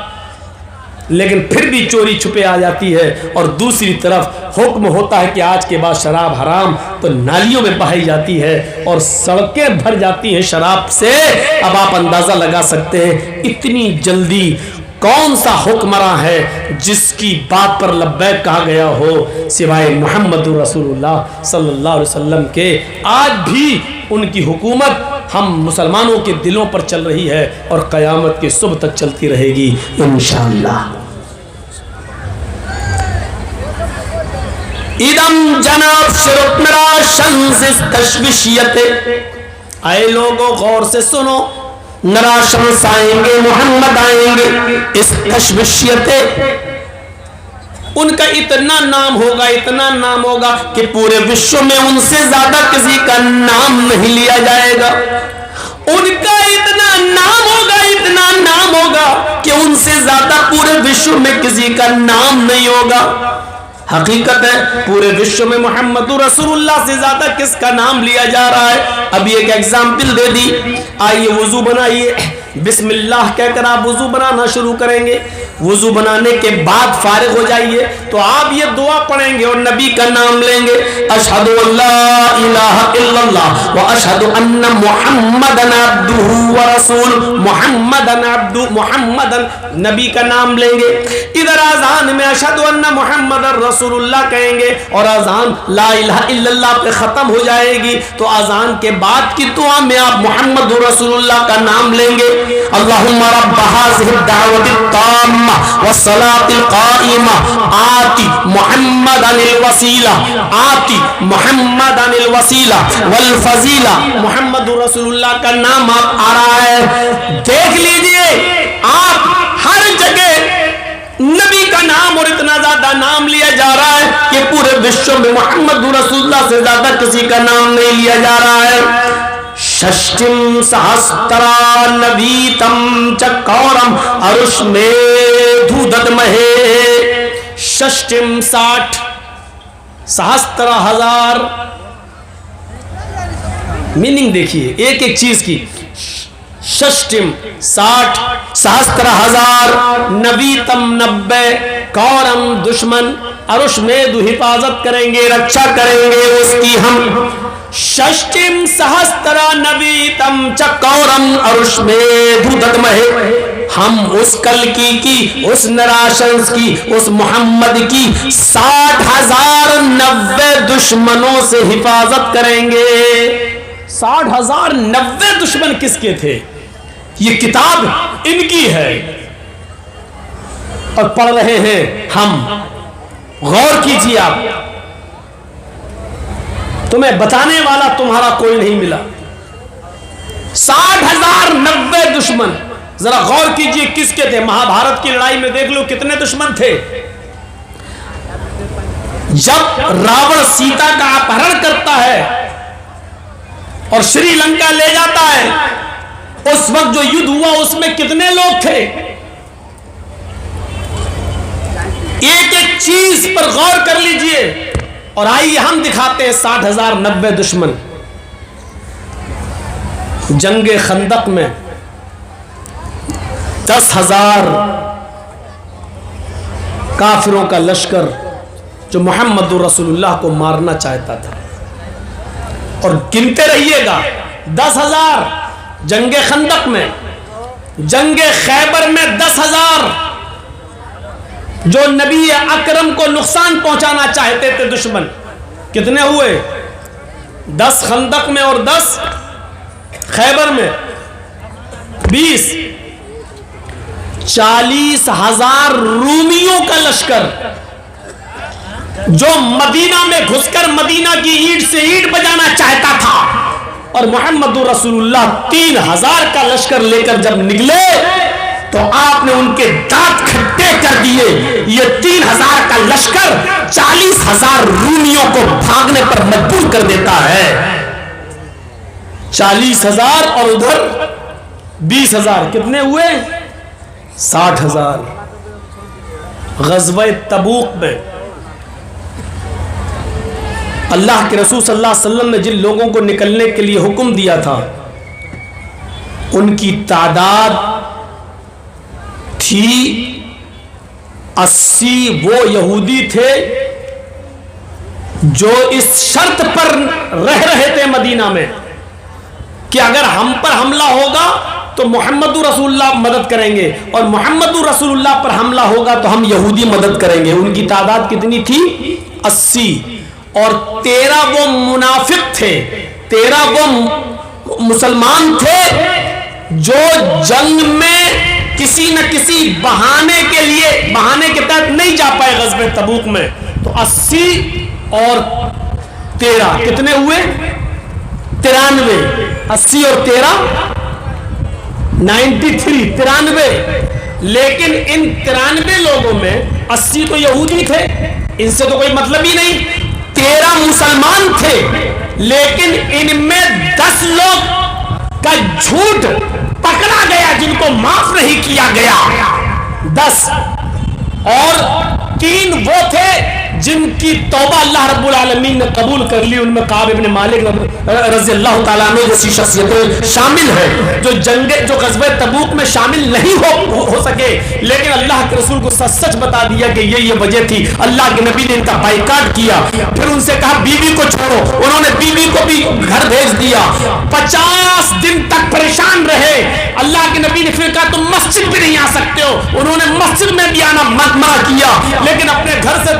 A: لیکن پھر بھی چوری چھپے آ جاتی ہے، اور دوسری طرف حکم ہوتا ہے کہ آج کے بعد شراب حرام، تو نالیوں میں بہائی جاتی ہے اور سڑکیں بھر جاتی ہیں شراب سے۔ اب آپ اندازہ لگا سکتے ہیں اتنی جلدی کون سا حکمراں ہے جس کی بات پر لبیک کہا گیا ہو سوائے محمد رسول اللہ صلی اللہ علیہ وسلم کے۔ آج بھی ان کی حکومت ہم مسلمانوں کے دلوں پر چل رہی ہے اور قیامت کے صبح تک چلتی رہے گی انشاءاللہ۔ ادم جناب شرط میرا شمس تشویشیت، اے لوگوں غور سے سنو، نرا شمس آئیں گے، محمد آئیں گے، اس تشویشیت ان کا اتنا نام ہوگا، اتنا نام ہوگا کہ پورے وشو میں ان سے زیادہ کسی کا نام نہیں لیا جائے گا، ان کا اتنا نام ہوگا، اتنا نام ہوگا کہ ان سے زیادہ پورے وشو میں کسی کا نام نہیں ہوگا۔ حقیقت ہے پورے وشو میں محمد رسول اللہ سے زیادہ کس کا نام لیا جا رہا ہے۔ ابھی ایک ایگزامپل دے دی، آئیے وضو بنائیے، بسم اللہ کہہ کر آپ وضو بنانا شروع کریں گے، وضو بنانے کے بعد فارغ ہو جائیے تو آپ یہ دعا پڑھیں گے اور نبی کا نام لیں گے، اشہد ان لا الہ الا اللہ و اشہد ان محمدن عبدہ و رسول، محمدن عبدہ، محمدن نبی کا نام لیں گے۔ ادھر اذان میں اشہد ان محمد رسول اللہ کہیں گے اور اذان لا الہ الا اللہ پہ ختم ہو جائے گی، تو اذان کے بعد کی دعا میں آپ محمد رسول اللہ کا نام لیں گے۔ اللہم رب ھذہ الدعوۃ التامہ والصلاۃ القائمہ آتی محمدا الوسیلہ آتی محمدا الوسیلہ والفضیلہ. محمد رسول اللہ کا نام آپ آ رہا ہے. دیکھ لیجئے آپ ہر جگہ نبی کا نام اور اتنا زیادہ نام لیا جا رہا ہے کہ پورے وشو میں محمد رسول اللہ سے زیادہ کسی کا نام نہیں لیا جا رہا ہے. ششٹم سہسترا نویتم چکورم ارش میں دھودت مہے. ششٹم 60 سہسترا 1000. میننگ دیکھیے ایک ایک چیز کی. ششٹم 60 سہسترا 1000 نویتم 90 کورم دشمن ارش میں حفاظت کریں گے رکشا کریں گے اس کی ہم. ششٹم سہسترا نویتم چکورم ارش میں دھودت مہے. ہم اس کلکی کی اس نراشنس کی اس محمد کی 60,000 90 دشمنوں سے حفاظت کریں گے. 60,000 90 دشمن کس کے تھے؟ یہ کتاب ان کی ہے اور پڑھ رہے ہیں ہم. غور کیجیے آپ. تمہیں بتانے والا تمہارا کوئی نہیں ملا. 60,000 90 دشمن. ذرا غور کیجیے کس کے تھے. مہا بھارت کی لڑائی میں دیکھ لو کتنے دشمن تھے. جب راون سیتا کا اپہرن کرتا ہے اور شری لنکا لے جاتا ہے اس وقت جو یدھ ہوا اس میں کتنے لوگ تھے. ایک ایک چیز پر غور کر لیجئے اور آئیے ہم دکھاتے ہیں 60,000 90 دشمن. جنگ خندق میں 10,000 کافروں کا لشکر جو محمد رسول اللہ کو مارنا چاہتا تھا. اور گنتے رہیے گا 10,000 جنگ خندق میں. جنگ خیبر میں 10,000 جو نبی اکرم کو نقصان پہنچانا چاہتے تھے دشمن. کتنے ہوئے؟ 10 خندق میں اور 10 خیبر میں 20. 40,000 رومیوں کا لشکر جو مدینہ میں گھس کر مدینہ کی اینٹ سے اینٹ بجانا چاہتا تھا. اور محمد رسول اللہ 3,000 کا لشکر لے کر جب نکلے تو آپ نے ان کے دانت کھٹے کر دیے. یہ 3,000 کا لشکر 40,000 رومیوں کو بھاگنے پر مجبور کر دیتا ہے. 40,000 اور ادھر 20,000 کتنے ہوئے؟ 60,000. غزوہ تبوک میں اللہ کے رسول صلی اللہ علیہ وسلم نے جن لوگوں کو نکلنے کے لیے حکم دیا تھا ان کی تعداد تھی 80. وہ یہودی تھے جو اس شرط پر رہ رہے تھے مدینہ میں کہ اگر ہم پر حملہ ہوگا تو محمد رسول اللہ مدد کریں گے اور محمد رسول اللہ پر حملہ ہوگا تو ہم یہودی مدد کریں گے. ان کی تعداد کتنی تھی؟ 80. اور 13 وہ منافق تھے. 13 وہ مسلمان تھے جو جنگ میں کسی نہ کسی بہانے کے تحت نہیں جا پائے غزوہ تبوک میں. تو 80 اور 13 کتنے ہوئے؟ 93. 80 اور 13 93. 93. لیکن ان 93 لوگوں میں 80 تو یہودی تھے, ان سے تو کوئی مطلب ہی نہیں. 13 مسلمان تھے لیکن ان میں 10 لوگ کا جھوٹ پکڑا گیا جن کو معاف نہیں کیا گیا. 10 اور 3 وہ تھے جن کی توبہ اللہ رب العالمین نے قبول کر لی. ان میں کعب ابن مالک رضی اللہ تعالیٰ عنہ جیسی شخصیتیں شامل ہیں جو غزوہ تبوک میں شامل نہیں ہو سکے, لیکن اللہ کے رسول کو سچ بتا دیا کہ یہ وجہ تھی. اللہ کے نبی نے ان کا بائیکاٹ کیا, پھر ان سے کہا بیوی کو چھوڑو, انہوں نے بیوی کو بھی گھر بھیج دیا. 50 دن تک پریشان رہے. اللہ کے نبی نے پھر کہا تم مسجد بھی نہیں آ سکتے ہو, انہوں نے مسجد میں بھی آنا منع کیا, لیکن اپنے گھر سے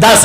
A: 10.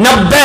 A: 90.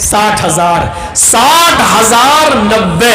A: 60,000. 60,000 90.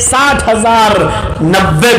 A: 60,000 90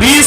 A: 20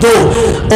A: 2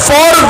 A: 4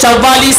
A: 44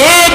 A: 1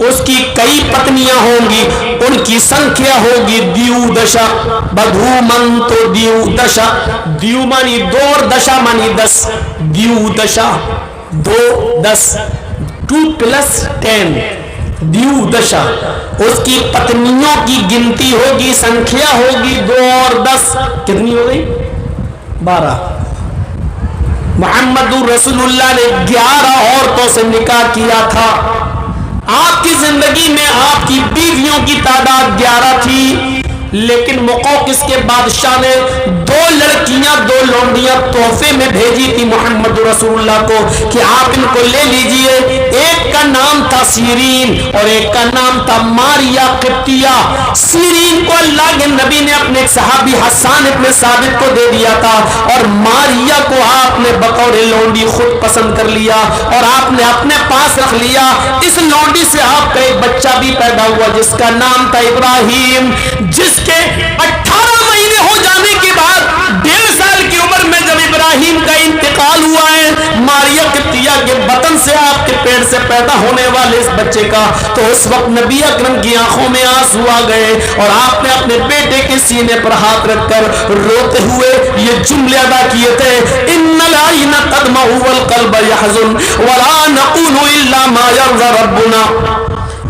A: اس کی کئی پتنیاں ہوں گی، ان کی سنکھیا ہوگی دیو دشا، بدھو من تو دیو دشا، دیو مانی دو اور دشا مانی 10، دیو دشا 2 10، 2 + 10 دیو دشا، اس کی پتنیوں کی گنتی ہوگی، سنکھیا ہوگی 2 اور 10، کتنی ہو گئی؟ 12۔ محمد رسول اللہ نے 11 عورتوں سے نکاح کیا تھا۔ آپ کی زندگی میں آپ کی بیویوں کی تعداد 11 تھی، لیکن مقوقس کے بادشاہ نے 2 لڑکیاں 2 لونڈیاں تحفے میں بھیجی تھی محمد رسول اللہ کو کہ آپ ان کو لے لیجئے۔ ایک کا نام تھا سیرین اور ایک کا نام تھا ماریا قبطیہ۔ سیرین کو اللہ کے نبی نے اپنے ایک صحابی حسان ابن ثابت کو دے دیا تھا، اور ماریا کو آپ نے بطور لونڈی خود پسند کر لیا اور آپ نے اپنے پاس رکھ لیا۔ اس لونڈی سے آپ کا ایک بچہ بھی پیدا ہوا جس کا نام تھا ابراہیم، جس کے 18 مہینے ہو جانے کے بعد 1.5 سال کی عمر میں جب ابراہیم کا انتقال ہوا ہے ماریا قبطیہ کے بطن سے، آپ کے پیٹ سے پیدا ہونے والے اس بچے کا، تو اس وقت نبی اکرم کی آنکھوں میں آنسو آ گئے اور آپ نے اپنے بیٹے کے سینے پر ہاتھ رکھ کر روتے ہوئے یہ جملے ادا کیے تھے، ان العین تدمع والقلب يحزن ولا نقول الا ما يرضى ربنا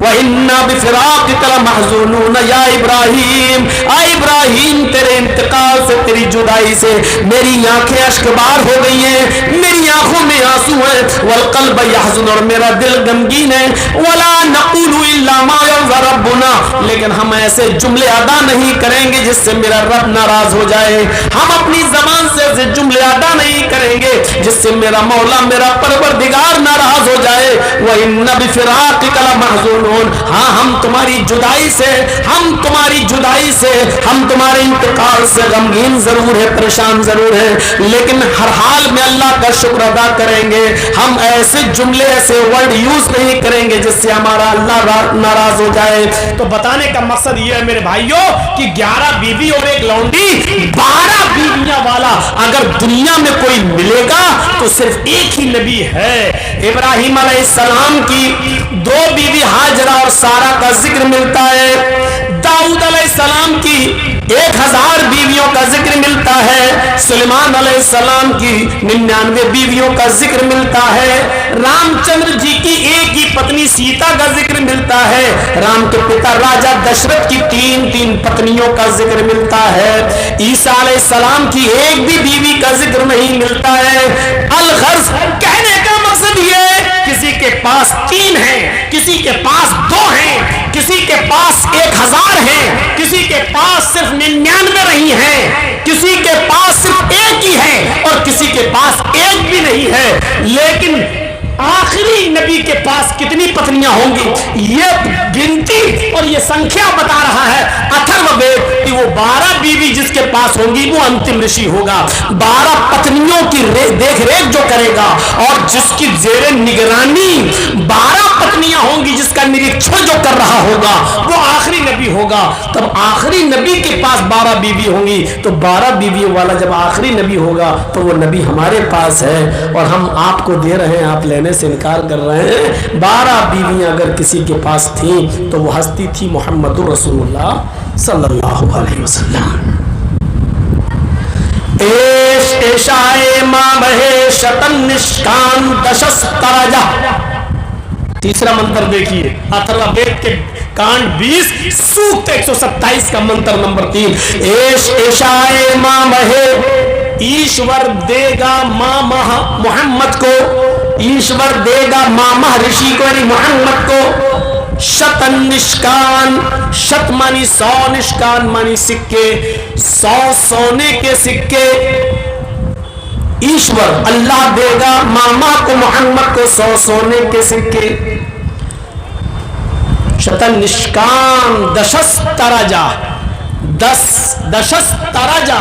A: وَإِنَّا بِفِرَاقِكَ لَمَحْزُونُونَ یا ابراہیم، اے ابراہیم تیرے انتقال سے، تیری جدائی سے میری آنکھیں اشکبار ہو گئی ہیں، میری آنکھوں میں آنسو ہیں، والقلب يحزن اور میرا دل غمگین ہے، وَلَا نَقُولُ إِلَّا مَا يَرْضَى رَبُّنَا لیکن ہم ایسے جملے ادا نہیں کریں گے جس سے میرا رب ناراض ہو جائے، ہم اپنی زبان سے ایسے جملے ادا نہیں کریں گے جس سے میرا مولا میرا پروردگار ناراض ہو جائے، وَإِنَّ بِفِرَاقِكَ لَمَحْزُونُونَ ہاں ہم تمہاری جدائی سے، ہم تمہارے انتقال سے غمگین ضرور ہے، پریشان ضرور ہے، لیکن ہر حال میں اللہ کا شکر ادا کریں گے، ہم ایسے جملے ایسے ورڈ یوز نہیں کریں گے جس سے ہمارا اللہ ناراض ہو جائے۔ تو بتانے کا مقصد یہ ہے میرے بھائیوں کہ 11 بیوی اور ایک لونڈی، 12 بیویاں والا اگر دنیا میں کوئی ملے گا تو صرف ایک ہی نبی ہے۔ ابراہیم علیہ السلام کی 2 بیوی ہاجرہ اور سارہ کا ذکر ملتا ہے، داؤد علیہ السلام کی 1000 بیویوں کا ذکر ملتا ہے، سلیمان علیہ السلام کی 99 بیویوں کا ذکر ملتا ہے، رام چندر جی کی ایک ہی پتنی سیتا کا ذکر ملتا ہے، رام کے پتا راجہ دشرت کی 3 پتنیوں کا ذکر ملتا ہے، عیسیٰ علیہ السلام کی ایک بھی بیوی کا ذکر نہیں ملتا ہے۔ الغرض کہنے کا مقصد یہ ہے کسی کے پاس 3 ہیں، کسی کے پاس 2 ہیں، کسی کے پاس 1000 ہیں، کسی کے پاس صرف 99 رہی ہیں، کسی کے پاس صرف ایک ہی ہے اور کسی کے پاس ایک بھی نہیں ہے، لیکن آخری نبی کے پاس کتنی پتنیاں ہوں گی یہ گنتی اور یہ سنکھیا بتا رہا ہے اتھرو وید کہ وہ 12 بیوی جس کے پاس ہوں گی وہ انتم رشی ہوگا، 12 پتنیوں کی دیکھ ریکھ جو کرے گا اور جس کی زیر نگرانی 12 پتنیاں ہوں گی، جس کا نریکشن جو کر رہا ہوگا وہ آخری نبی ہوگا۔ تب آخری نبی کے پاس 12 بیوی ہوں گی تو 12 بیویوں والا جب آخری نبی ہوگا تو وہ نبی ہمارے پاس ہے اور ہم آپ کو دے رہے ہیں، آپ لینے سے انکار کر رہے ہیں۔ 12 بیویاں اگر کسی کے پاس تھیں تو وہ ہستی تھی محمد رسول اللہ صلی اللہ علیہ وسلم۔ ایش ایشائے ماں بہے شتن نشکان دشس ترجہ، تیسرا منتر دیکھیے اتھرو وید کے کانڈ 20 سوکت 127 کا منتر نمبر 3، ایش ایشائے ماں بہے، ایشور دے گا ماں محمد کو، ایشور دے گا ماں رشی کو یعنی محمد کو، شتن نشکان، شت مانی 100، نشکان مانی سکے، 100 سونے کے سکے، ایشور اللہ دے گا ماما کو محمد کو 100 سونے کے سکے، شتن نشکان دشس ترجا، 10 ترجا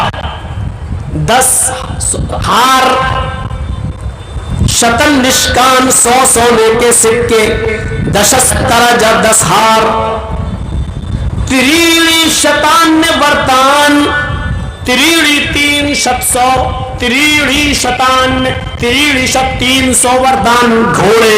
A: 10 ہار، شتن نشکان 100 سونے کے سکے، دشس ترجا 10 ہار، تریڑی شتان ورتان، تریڑی 3 شت 100، تریڑی شتان، تریڑی شت 300 وردان گھوڑے،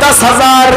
A: 10,000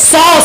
A: 100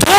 A: 2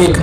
A: 1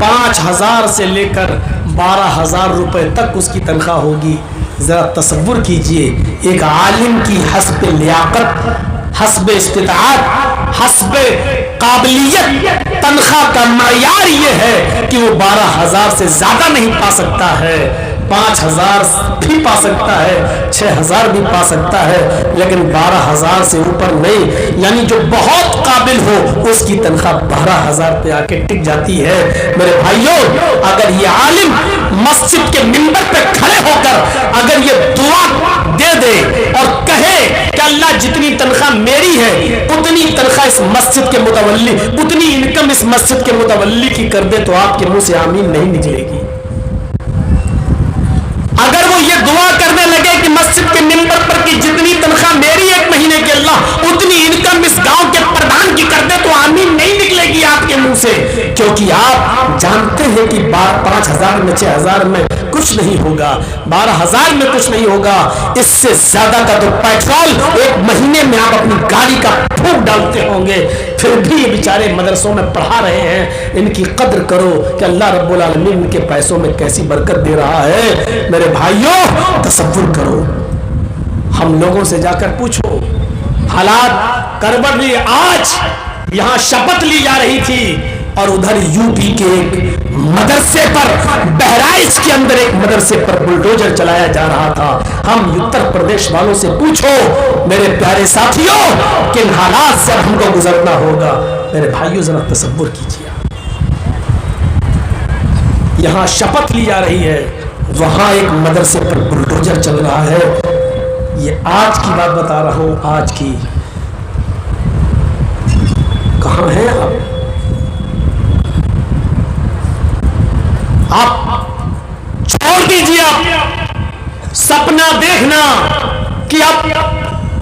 A: 5,000 سے لے کر 12,000 روپے تک اس کی تنخواہ ہوگی. ذرا تصور کیجئے ایک عالم کی حسب لیاقت، حسب استطاعت، حسب قابلیت تنخواہ کا معیار یہ ہے کہ وہ 12,000 سے زیادہ نہیں پا سکتا ہے، 5,000 بھی پا سکتا ہے، 6,000 بھی پا سکتا ہے، لیکن 12,000 سے اوپر نہیں. یعنی جو بہت قابل ہو اس کی تنخواہ 12,000 پہ آ کے ٹک جاتی ہے. میرے بھائیوں، اگر یہ عالم مسجد کے منبر پہ کھڑے ہو کر اگر یہ دعا دے دے اور کہے کہ اللہ جتنی تنخواہ میری ہے اتنی تنخواہ اس مسجد کے متولی، اتنی انکم اس مسجد کے متولی کی کر دے، تو آپ کے منہ سے آمین نہیں نکلے گی. اگر وہ یہ دعا کرنے لگے کہ مسجد کے منبر پر کی جتنی تنخواہ میری ایک مہینے کے اللہ اتنی انکم اس گاؤں کے پردھان کی کر دے، تو آمین نہیں نکلے گی آپ کے منہ سے، کیونکہ آپ جانتے ہیں کہ 5,000 میں 6,000 میں کچھ نہیں ہوگا، 12,000 میں کچھ نہیں ہوگا. اس سے زیادہ کا تو پیٹرول ایک مہینے میں آپ اپنی گاڑی کا پھونک ڈالتے ہوں گے. پھر بھی یہ بیچارے مدرسوں میں پڑھا رہے ہیں. ان کی قدر کرو کہ اللہ رب العالمین ان کے پیسوں میں کیسی برکت دے رہا ہے. میرے بھائیوں، تصور کرو، ہم لوگوں سے جا کر پوچھو حالات کروٹ لی. آج یہاں شپت لی جا رہی تھی اور ادھر یو پی کے ایک مدرسے پر، بہرائچ کے اندر ایک مدرسے پر بلڈوزر چلایا جا رہا تھا. ہم اتر پردیش والوں سے پوچھو میرے پیارے ساتھیوں، کن حالات سے ہم کو گزرنا ہوگا. میرے بھائیوں، ذرا تصور کیجیے، یہاں شپت لی جا رہی ہے، وہاں ایک مدرسے پر بلڈوزر چل رہا ہے. یہ آج کی بات بتا رہا ہوں، آج کی. کہاں ہیں آپ چھوڑ دیجیے آپ سپنا دیکھنا کہ اب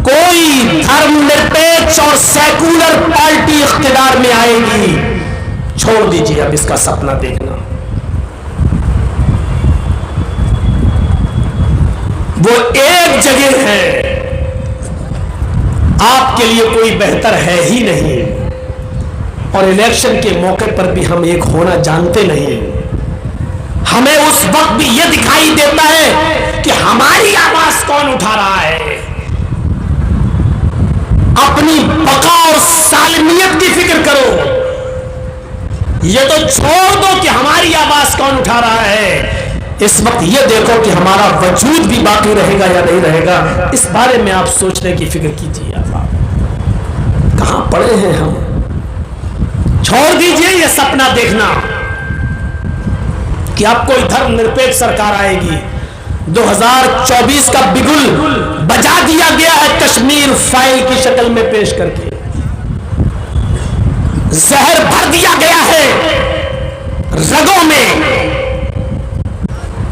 A: کوئی دھرم نرپیکش اور سیکولر پارٹی اقتدار میں آئے گی. چھوڑ دیجیے اب اس کا سپنا دیکھنا. وہ ایک جگہ ہے، آپ کے لیے کوئی بہتر ہے ہی نہیں، اور الیکشن کے موقع پر بھی ہم ایک ہونا جانتے نہیں. ہمیں اس وقت بھی یہ دکھائی دیتا ہے کہ ہماری آواز کون اٹھا رہا ہے. اپنی بقا اور سالمیت کی فکر کرو. یہ تو چھوڑ دو کہ ہماری آواز کون اٹھا رہا ہے، اس وقت یہ دیکھو کہ ہمارا وجود بھی باقی رہے گا یا نہیں رہے گا. اس بارے میں آپ سوچنے کی فکر کیجیے. آپ کہاں پڑے ہیں ہم. چھوڑ دیجئے یہ سپنا دیکھنا کہ اب کوئی دھرم نرپیکش سرکار آئے گی. 2024 کا بگل بجا دیا گیا ہے کشمیر فائل کی شکل میں پیش کر کے. زہر بھر دیا گیا ہے رگوں میں.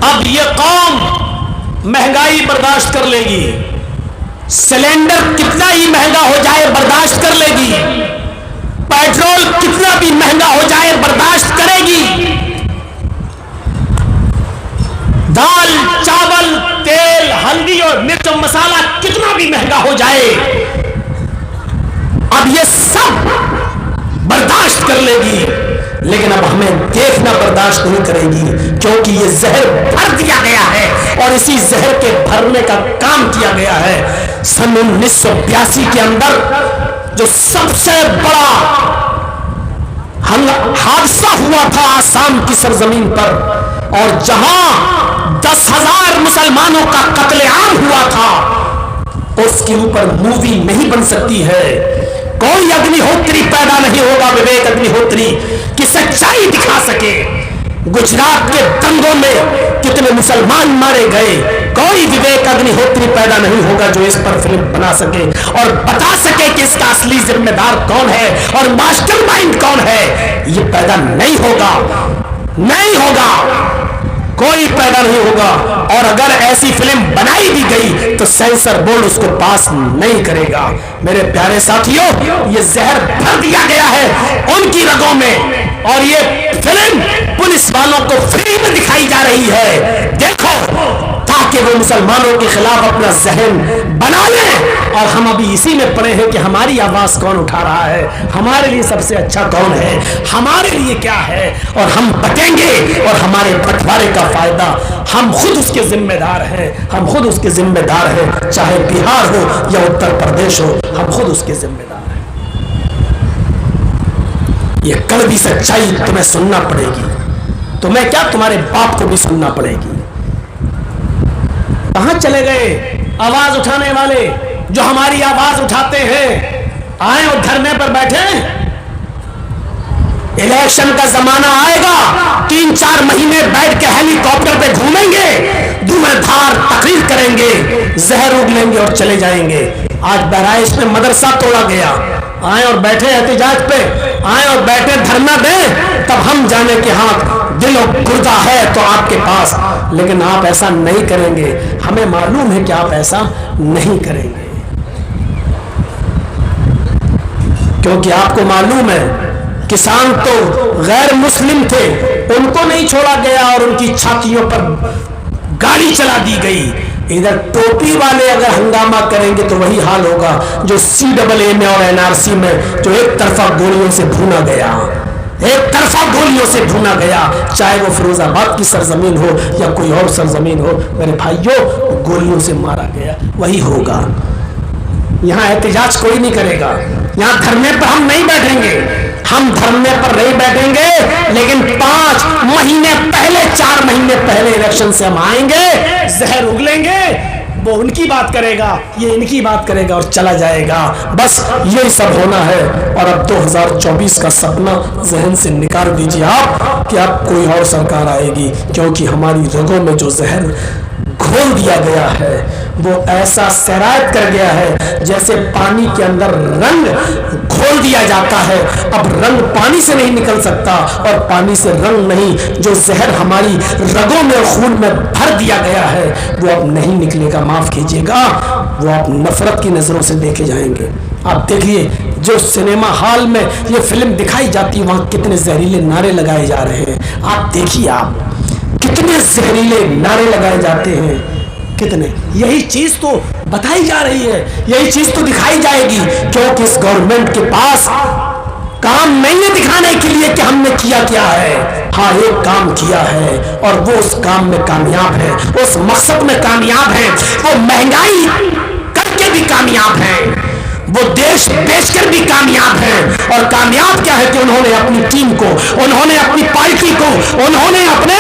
A: اب یہ قوم مہنگائی برداشت کر لے گی، سلنڈر کتنا ہی مہنگا ہو جائے برداشت کر لے گی، پیٹرول کتنا بھی مہنگا ہو جائے برداشت کرے گی، دال چاول تیل ہلدی اور مرچ و مسالہ کتنا بھی مہنگا ہو جائے اب یہ سب برداشت کر لے گی. لیکن اب ہمیں دیکھنا برداشت نہیں کرے گی، کیونکہ یہ زہر بھر دیا گیا ہے اور اسی زہر کے بھرنے کا کام کیا گیا ہے. سن 1982 کے اندر جو سب سے بڑا حادثہ ہوا تھا آسام کی سرزمین پر، اور جہاں 10,000 مسلمانوں کا قتل عام ہوا تھا، اس کے اوپر مووی نہیں بن سکتی ہے. کوئی اگنی ہوتری پیدا نہیں ہوگا وویک اگنی ہوتری کی سچائی دکھا سکے. گجرات کے دنگوں میں کتنے مسلمان مارے گئے، کوئی وویک اگنی ہوتری پیدا نہیں ہوگا جو اس پر فلم بنا سکے اور بتا سکے کہ اس کا اصلی ذمہ دار کون ہے اور ماسٹر مائنڈ کون ہے. یہ پیدا نہیں ہوگا، نہیں ہوگا، کوئی پیدا نہیں ہوگا. اور اگر ایسی فلم بنائی بھی گئی تو سینسر بورڈ اس کو پاس نہیں کرے گا. میرے پیارے ساتھیوں، یہ زہر بھر دیا گیا ہے ان کی رگوں میں، اور یہ فلم پولیس والوں کو فری میں دکھائی جا رہی ہے. دیکھو، تاکہ وہ مسلمانوں کے خلاف اپنا ذہن بنا لیں اور ہم ابھی اسی میں پڑے ہیں کہ ہماری آواز کون اٹھا رہا ہے, ہمارے لیے سب سے اچھا کون ہے, ہمارے لیے کیا ہے, اور ہم بٹیں گے اور ہمارے بٹوارے کا فائدہ ہم خود اس کے ذمہ دار ہیں, ہم خود اس کے ذمہ دار ہیں, چاہے بہار ہو یا اتر پردیش ہو, ہم خود اس کے ذمہ دار ہیں. یہ کڑوی سچائی تمہیں سننا پڑے گی, تمہیں کیا تمہارے باپ کو بھی سننا پڑے گی. کہاں چلے گئے آواز اٹھانے والے جو ہماری آواز اٹھاتے ہیں؟ آئیں اور دھرنے پر بیٹھیں. الیکشن کا زمانہ آئے گا, 3-4 مہینے بیٹھ کے ہیلی کاپٹر پہ گھومیں گے, دھویں دھار تقریر کریں گے, زہر اگلیں گے اور چلے جائیں گے. آج بہرائچ میں مدرسہ توڑا گیا, آئیں اور بیٹھے احتجاج پہ, آئیں اور بیٹھے دھرنا دیں, تب ہم جانے کہ ہاں دل و گردہ ہے تو آپ کے پاس, لیکن آپ ایسا نہیں کریں گے. ہمیں معلوم ہے کہ آپ ایسا نہیں کریں گے, کیونکہ آپ کو معلوم ہے کسان تو غیر مسلم تھے, ان کو نہیں چھوڑا گیا اور ان کی چھاتیوں پر گاڑی چلا دی گئی. ادھر ٹوپی والے اگر ہنگامہ کریں گے تو وہی حال ہوگا جو CAA میں اور NRC میں جو ایک طرفہ گولیوں سے بھونا گیا, ایک طرفہ گولیوں سے بھونا گیا, چاہے وہ فیروز آباد کی سرزمین ہو یا کوئی اور سرزمین ہو. میرے بھائیوں, گولیوں سے مارا گیا, وہی ہوگا. یہاں احتجاج کوئی نہیں کرے گا, یہاں دھرنے پر ہم نہیں بیٹھیں گے, ہم دھرنے پر نہیں بیٹھیں گے, لیکن 5 مہینے پہلے 4 مہینے پہلے الیکشن سے ہم آئیں گے, زہر اگلیں گے, وہ ان کی بات کرے گا, یہ ان کی بات کرے گا اور چلا جائے گا. بس یہی سب ہونا ہے. اور اب 2024 کا سپنا ذہن سے نکال دیجیے آپ کہ اب کوئی اور سرکار آئے گی, کیونکہ ہماری رگوں میں جو زہر گھول دیا گیا ہے وہ ایسا سرایت کر گیا ہے جیسے پانی کے اندر رنگ گھول دیا جاتا ہے. اب رنگ پانی سے نہیں نکل سکتا, اور پانی سے رنگ نہیں, جو زہر ہماری رگوں میں اور خون میں بھر دیا گیا ہے وہ اب نہیں نکلے گا. معاف کیجیے گا, وہ آپ نفرت کی نظروں سے دیکھے جائیں گے. آپ دیکھیے جو سنیما ہال میں یہ فلم دکھائی جاتی ہے وہاں کتنے زہریلے نعرے لگائے جا رہے ہیں. آپ دیکھیے, آپ کتنے زہریلے نعرے لگائے جاتے ہیں, کتنے. یہی چیز تو بتائی جا رہی ہے, یہی چیز تو دکھائی جائے گی, کیونکہ اس گورنمنٹ کے پاس کام نہیں ہے دکھانے کے لیے کہ ہم نے کیا کیا ہے. ہاں, ایک کام کیا ہے اور وہ اس کام میں کامیاب ہے, اس مقصد میں کامیاب ہے. وہ مہنگائی کر کے بھی کامیاب ہے, وہ دیش بیچ کر بھی کامیاب ہیں. اور کامیاب کیا ہے کہ انہوں نے اپنی ٹیم کو, انہوں نے اپنی پارٹی کو, انہوں نے اپنے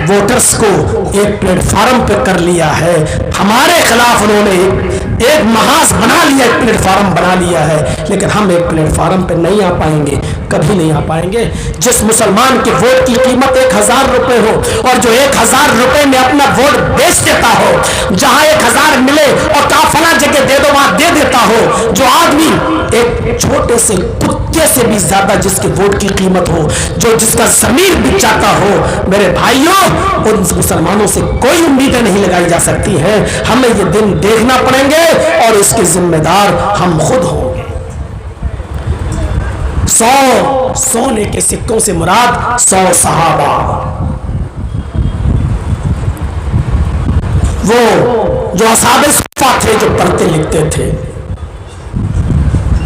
A: ووٹرز کو ایک پلیٹ فارم پہ کر لیا ہے. ہمارے خلاف انہوں نے ایک محاذ بنا لیا, ایک پلیٹ فارم بنا لیا ہے, لیکن ہم ایک پلیٹ فارم پہ نہیں آ پائیں گے, کبھی نہیں آ پائیں گے. جس مسلمان کے ووٹ کی قیمت 1000 روپے ہو اور جو 1000 روپے میں اپنا ووٹ بیچ دیتا ہو, جہاں 1000 ملے اور کہا فلاں جگہ دے دو وہاں دے دیتا ہو, جو آدمی ایک چھوٹے سے کتے سے بھی زیادہ جس کے ووٹ کی قیمت ہو, جو جس کا ضمیر بھی چاہتا ہو, میرے بھائیوں ان مسلمانوں سے کوئی امیدیں نہیں لگائی جا سکتی ہیں. ہمیں یہ دن دیکھنا پڑیں گے اور اس کے ذمہ دار ہم خود ہوں گے. 100 سونے کے سکوں سے مراد 100 صحابہ, وہ جو اصحاب صفا تھے, جو پڑھتے لکھتے تھے.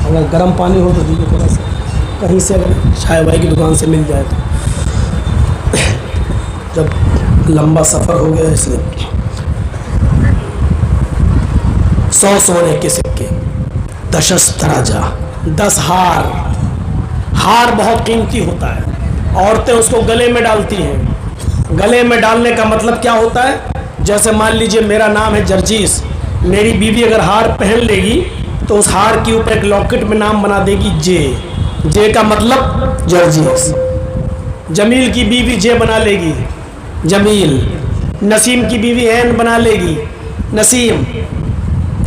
A: اگر گرم پانی ہو تو دیجیے تھوڑا سا, کہیں سے اگر چائے بھائی کی دکان سے مل جائے تو. جب لمبا سفر ہو گیا اس لیے 100 سونے کے سکے, 10 تراجا, 10 ہار. ہار بہت قیمتی ہوتا ہے, عورتیں اس کو گلے میں ڈالتی ہیں. گلے میں ڈالنے کا مطلب کیا ہوتا ہے؟ جیسے مان لیجئے میرا نام ہے جرجیس, میری بیوی اگر ہار پہن لے گی تو اس ہار کے اوپر ایک لاکٹ میں نام بنا دے گی جے. جے کا مطلب جرجیس. جمیل کی بیوی جے بنا لے گی جمیل. نسیم کی بیوی این بنا لے گی نسیم.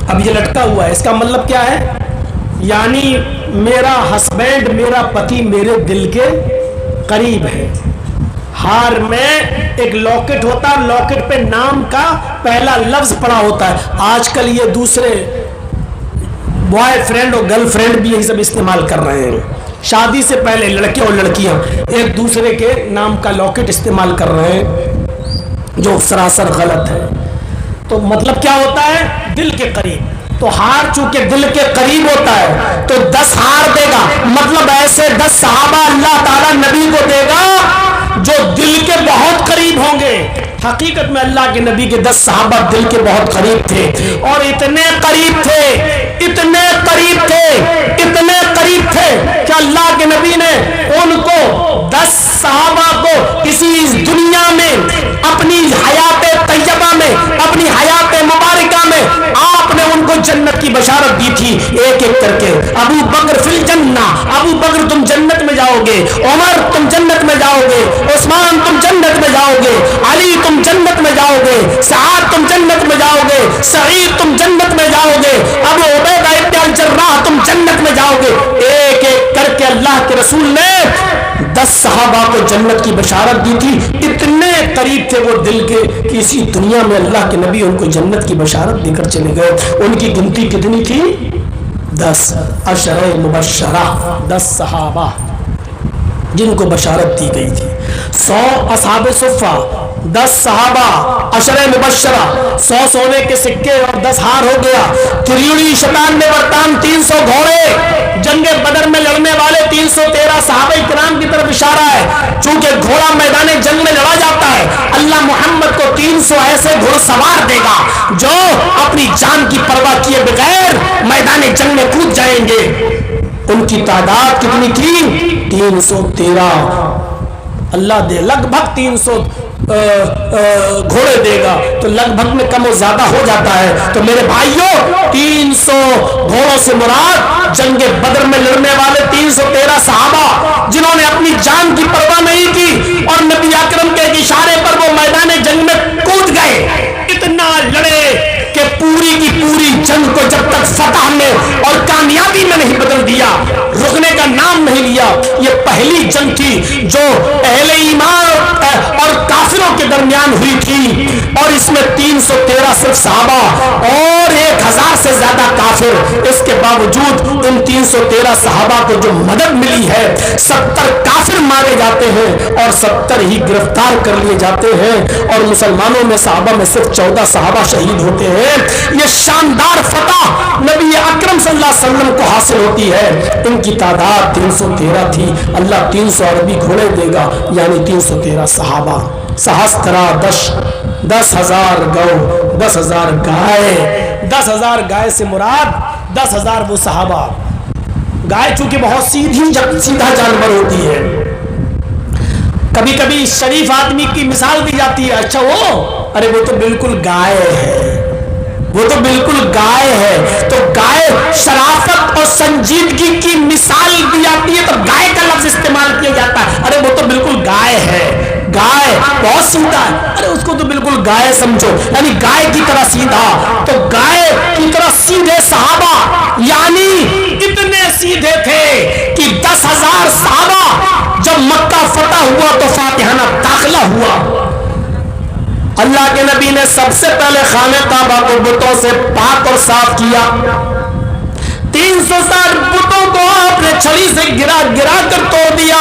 A: اب یہ لٹکا ہوا ہے, اس کا مطلب کیا ہے؟ یعنی میرا ہسبینڈ, میرا پتی میرے دل کے قریب ہے. ہار میں ایک لاکٹ ہوتا ہے, لاکٹ پہ نام کا پہلا لفظ پڑا ہوتا ہے. آج کل یہ دوسرے بوائے فرینڈ اور گرل فرینڈ بھی یہی سب استعمال کر رہے ہیں. شادی سے پہلے لڑکے اور لڑکیاں ایک دوسرے کے نام کا لاکٹ استعمال کر رہے ہیں, جو سراسر غلط ہے. تو مطلب کیا ہوتا ہے؟ دل کے قریب. تو ہار چونکہ دل کے قریب ہوتا ہے تو 10 ہار دے گا، مطلب ایسے 10 صحابہ اللہ تعالیٰ نبی کو دے گا جو دل کے بہت قریب ہوں گے۔ حقیقت میں اللہ کے نبی کے 10 صحابہ دل کے بہت قریب تھے، اور اتنے قریب تھے، اتنے قریب تھے، اتنے قریب تھے کہ اللہ کے نبی نے ان کو 10 صحابہ کو اسی دنیا میں اپنی حیات طیبہ میں، اپنی حیات مبارکہ میں آپ نے ان کو جنت کی بشارت دی تھی ایک ایک کر کے۔ ابو بکر فی الجنہ، ابو بکر تم جنت میں جاؤ گے، عمر تم جنت میں جاؤ گے، عثمان تم جنت میں جاؤ گے، علی تم جنت میں جاؤ گے، سعد تم جنت میں جاؤ گے، سعید تم جنت میں جاؤ گے، ابو عبیدہ ابن الجراح تم جنت میں جاؤ گے۔ ایک ایک کر کے اللہ کے رسول نے 10 صحابہ کو جنت کی بشارت دی تھی، اتنے قریب تھے وہ دل کے کہ اسی دنیا میں اللہ کے نبی ان کو جنت کی بشارت دے کر چلے گئے۔ ان کی گنتی کتنی تھی؟ 10 عشرہ مبشرہ، 10 صحابہ جن کو بشارت دی گئی تھی۔ 100 اصحاب صفہ، 10 صحابہ عشرہ مبشرہ، 100 سونے کے سکے اور 10 ہار ہو گیا۔ تریڑی شیطان نے ورتان، 300 گھوڑے، جنگ بدر میں لڑنے والے 313 صحابہ کرام کی طرف اشارہ ہے۔ چونکہ گھوڑا میدان جنگ میں لڑا جاتا ہے، اللہ محمد کو 300 ایسے گھوڑ سوار دے گا جو اپنی جان کی پرواہ کیے بغیر میدان جنگ میں کود جائیں گے۔ ان کی تعداد کتنی تھی؟ 313۔ اللہ دے لگ بھگ 300 گھوڑے دے گا تو لگ بھگ میں کم و زیادہ ہو جاتا ہے۔ تو میرے بھائیوں، 300 گھوڑوں سے مراد جنگ بدر میں لڑنے والے 313 صحابہ جنہوں نے اپنی جان کی پرواہ نہیں کی اور نبی اکرم کے اشارے پر وہ میدان جنگ میں کود گئے، اتنا لڑے کہ پوری کی پوری جنگ کو جب تک فتح میں اور کامیابی میں نہیں بدل دیا، رکنے کا نام نہیں لیا۔ یہ پہلی جنگ تھی جو اہل ایمان اور کافروں کے درمیان ہوئی تھی، اور اس میں 313 صرف صحابہ اور 1000 سے زیادہ کافر۔ اس کے باوجود ان 313 صحابہ کو جو مدد ملی ہے، 70 کافر مارے جاتے ہیں اور 70 ہی گرفتار کر لیے جاتے ہیں، اور مسلمانوں میں صحابہ میں صرف 14 صحابہ شہید ہوتے ہیں۔ یہ شاندار فتح نبی اکرم صلی اللہ علیہ وسلم کو حاصل ہوتی ہے۔ ان کی تعداد 313 تھی، اللہ 300 عربی گھوڑے دے گا، یعنی 313 صحابہ۔ سہسترا 10,000 گو، 10,000 گائے۔ 10,000 گائے سے مراد 10,000 وہ صحابہ۔ گائے چونکہ بہت سیدھا جانور ہوتی ہے، کبھی کبھی شریف آدمی کی مثال دی جاتی ہے، اچھا ارے وہ تو بالکل گائے ہے، وہ تو بالکل گائے ہے۔ تو گائے شرافت اور سنجیدگی کی مثال دی جاتی ہے تو گائے کا لفظ استعمال کیا جاتا ہے، ارے وہ تو بالکل گائے ہے، گائے بہت سیدھا ہے، ارے اس کو تو بالکل گائے سمجھو، یعنی گائے کی طرح سیدھا۔ تو گائے کی طرح سیدھے صحابہ، یعنی اتنے سیدھے تھے کہ 10,000 صحابہ جب مکہ فتح ہوا تو فاتحانہ داخلہ ہوا۔ اللہ کے نبی نے سب سے پہلے خانہ کعبہ کو بتوں سے پاک اور صاف کیا۔ 360 بتوں کو آپ نے چھڑی سے گرا کر توڑ دیا،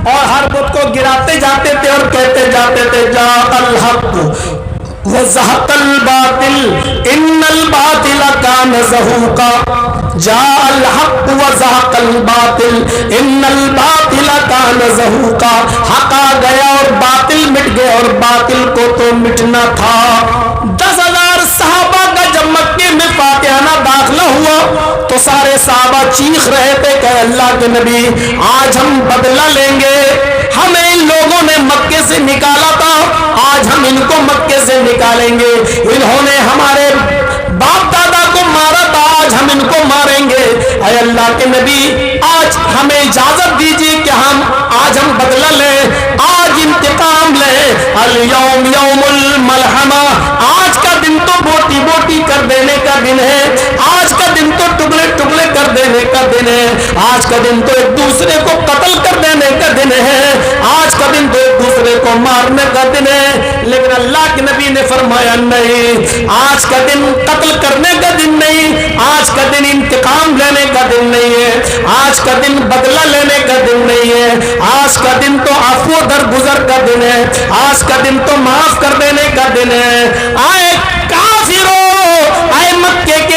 A: اور ہر بت کو گراتے جاتے تھے اور کہتے جاتے تھے جا الحق وزہق الباطل ان الباطل کان زہوقا، جا الحق وزہق الباطل ان الباطل کان زہوقا، حق آ گیا اور باطل مٹ گیا اور باطل کو تو مٹنا تھا۔ 10,000 صحابہ کا جب مکے میں فاتحانہ داخلہ ہوا تو سارے صحابہ چیخ رہے تھے کہ اللہ کے نبی آج ہم بدلہ لیں گے، ہمیں ان لوگوں نے مکے سے نکالا تھا، آج ہم ان کو مکے سے نکالیں گے، انہوں نے ہمارے باپ دادا کو مارا تھا، آج ہم ان کو ماریں گے۔ اے اللہ کے نبی آج ہمیں اجازت دیجیے کہ آج ہم بدلہ لیں، آج انتقام لیں، الیوم یوم الملحمہ، آج کا دن تو بوٹی بوٹی کر دینے کا دن ہے، آج کا دن تو ٹکڑے ٹکڑے کر دینے کا دن ہے، آج کا دن تو ایک دوسرے کو قتل کر دینے کا دن ہے، آج کا دن تو ایک دوسرے کو مارنے کا دن ہے۔ لیکن اللہ کے نبی نے فرمایا نہیں، آج کا دن قتل کرنے کا دن نہیں، آج کا دن انتقام لینے کا دن نہیں ہے، آج کا دن بدلہ لینے کا دن نہیں ہے، آج کا دن تو عفو درگزر کا دن ہے، آج کا دن تو معاف کر دینے کا دن ہے۔ آئے کافروں، آئے مکے کے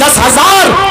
A: 10,000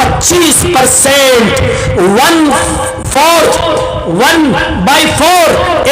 A: 25%, 1/4,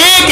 A: 1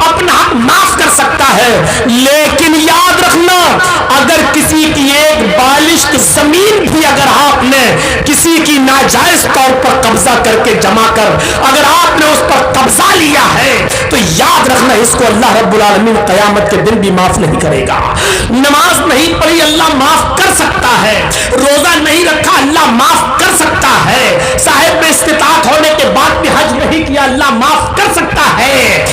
A: اپنا حق معاف کر سکتا ہے. لیکن یاد رکھنا, اگر کسی کی ایک بالشت زمین بھی اگر آپ نے کسی کی ناجائز طور پر قبضہ کر کے جمع کر اگر آپ نے اس پر قبضہ لیا ہے تو یاد رکھنا اس کو اللہ رب العالمین قیامت کے دن بھی معاف نہیں کرے گا. نماز نہیں پڑھی اللہ معاف کر سکتا ہے, روزہ نہیں رکھا اللہ معاف کر سکتا ہے, صاحب استطاعت ہونے کے بعد بھی حج نہیں کیا اللہ معاف کر سکتا ہے,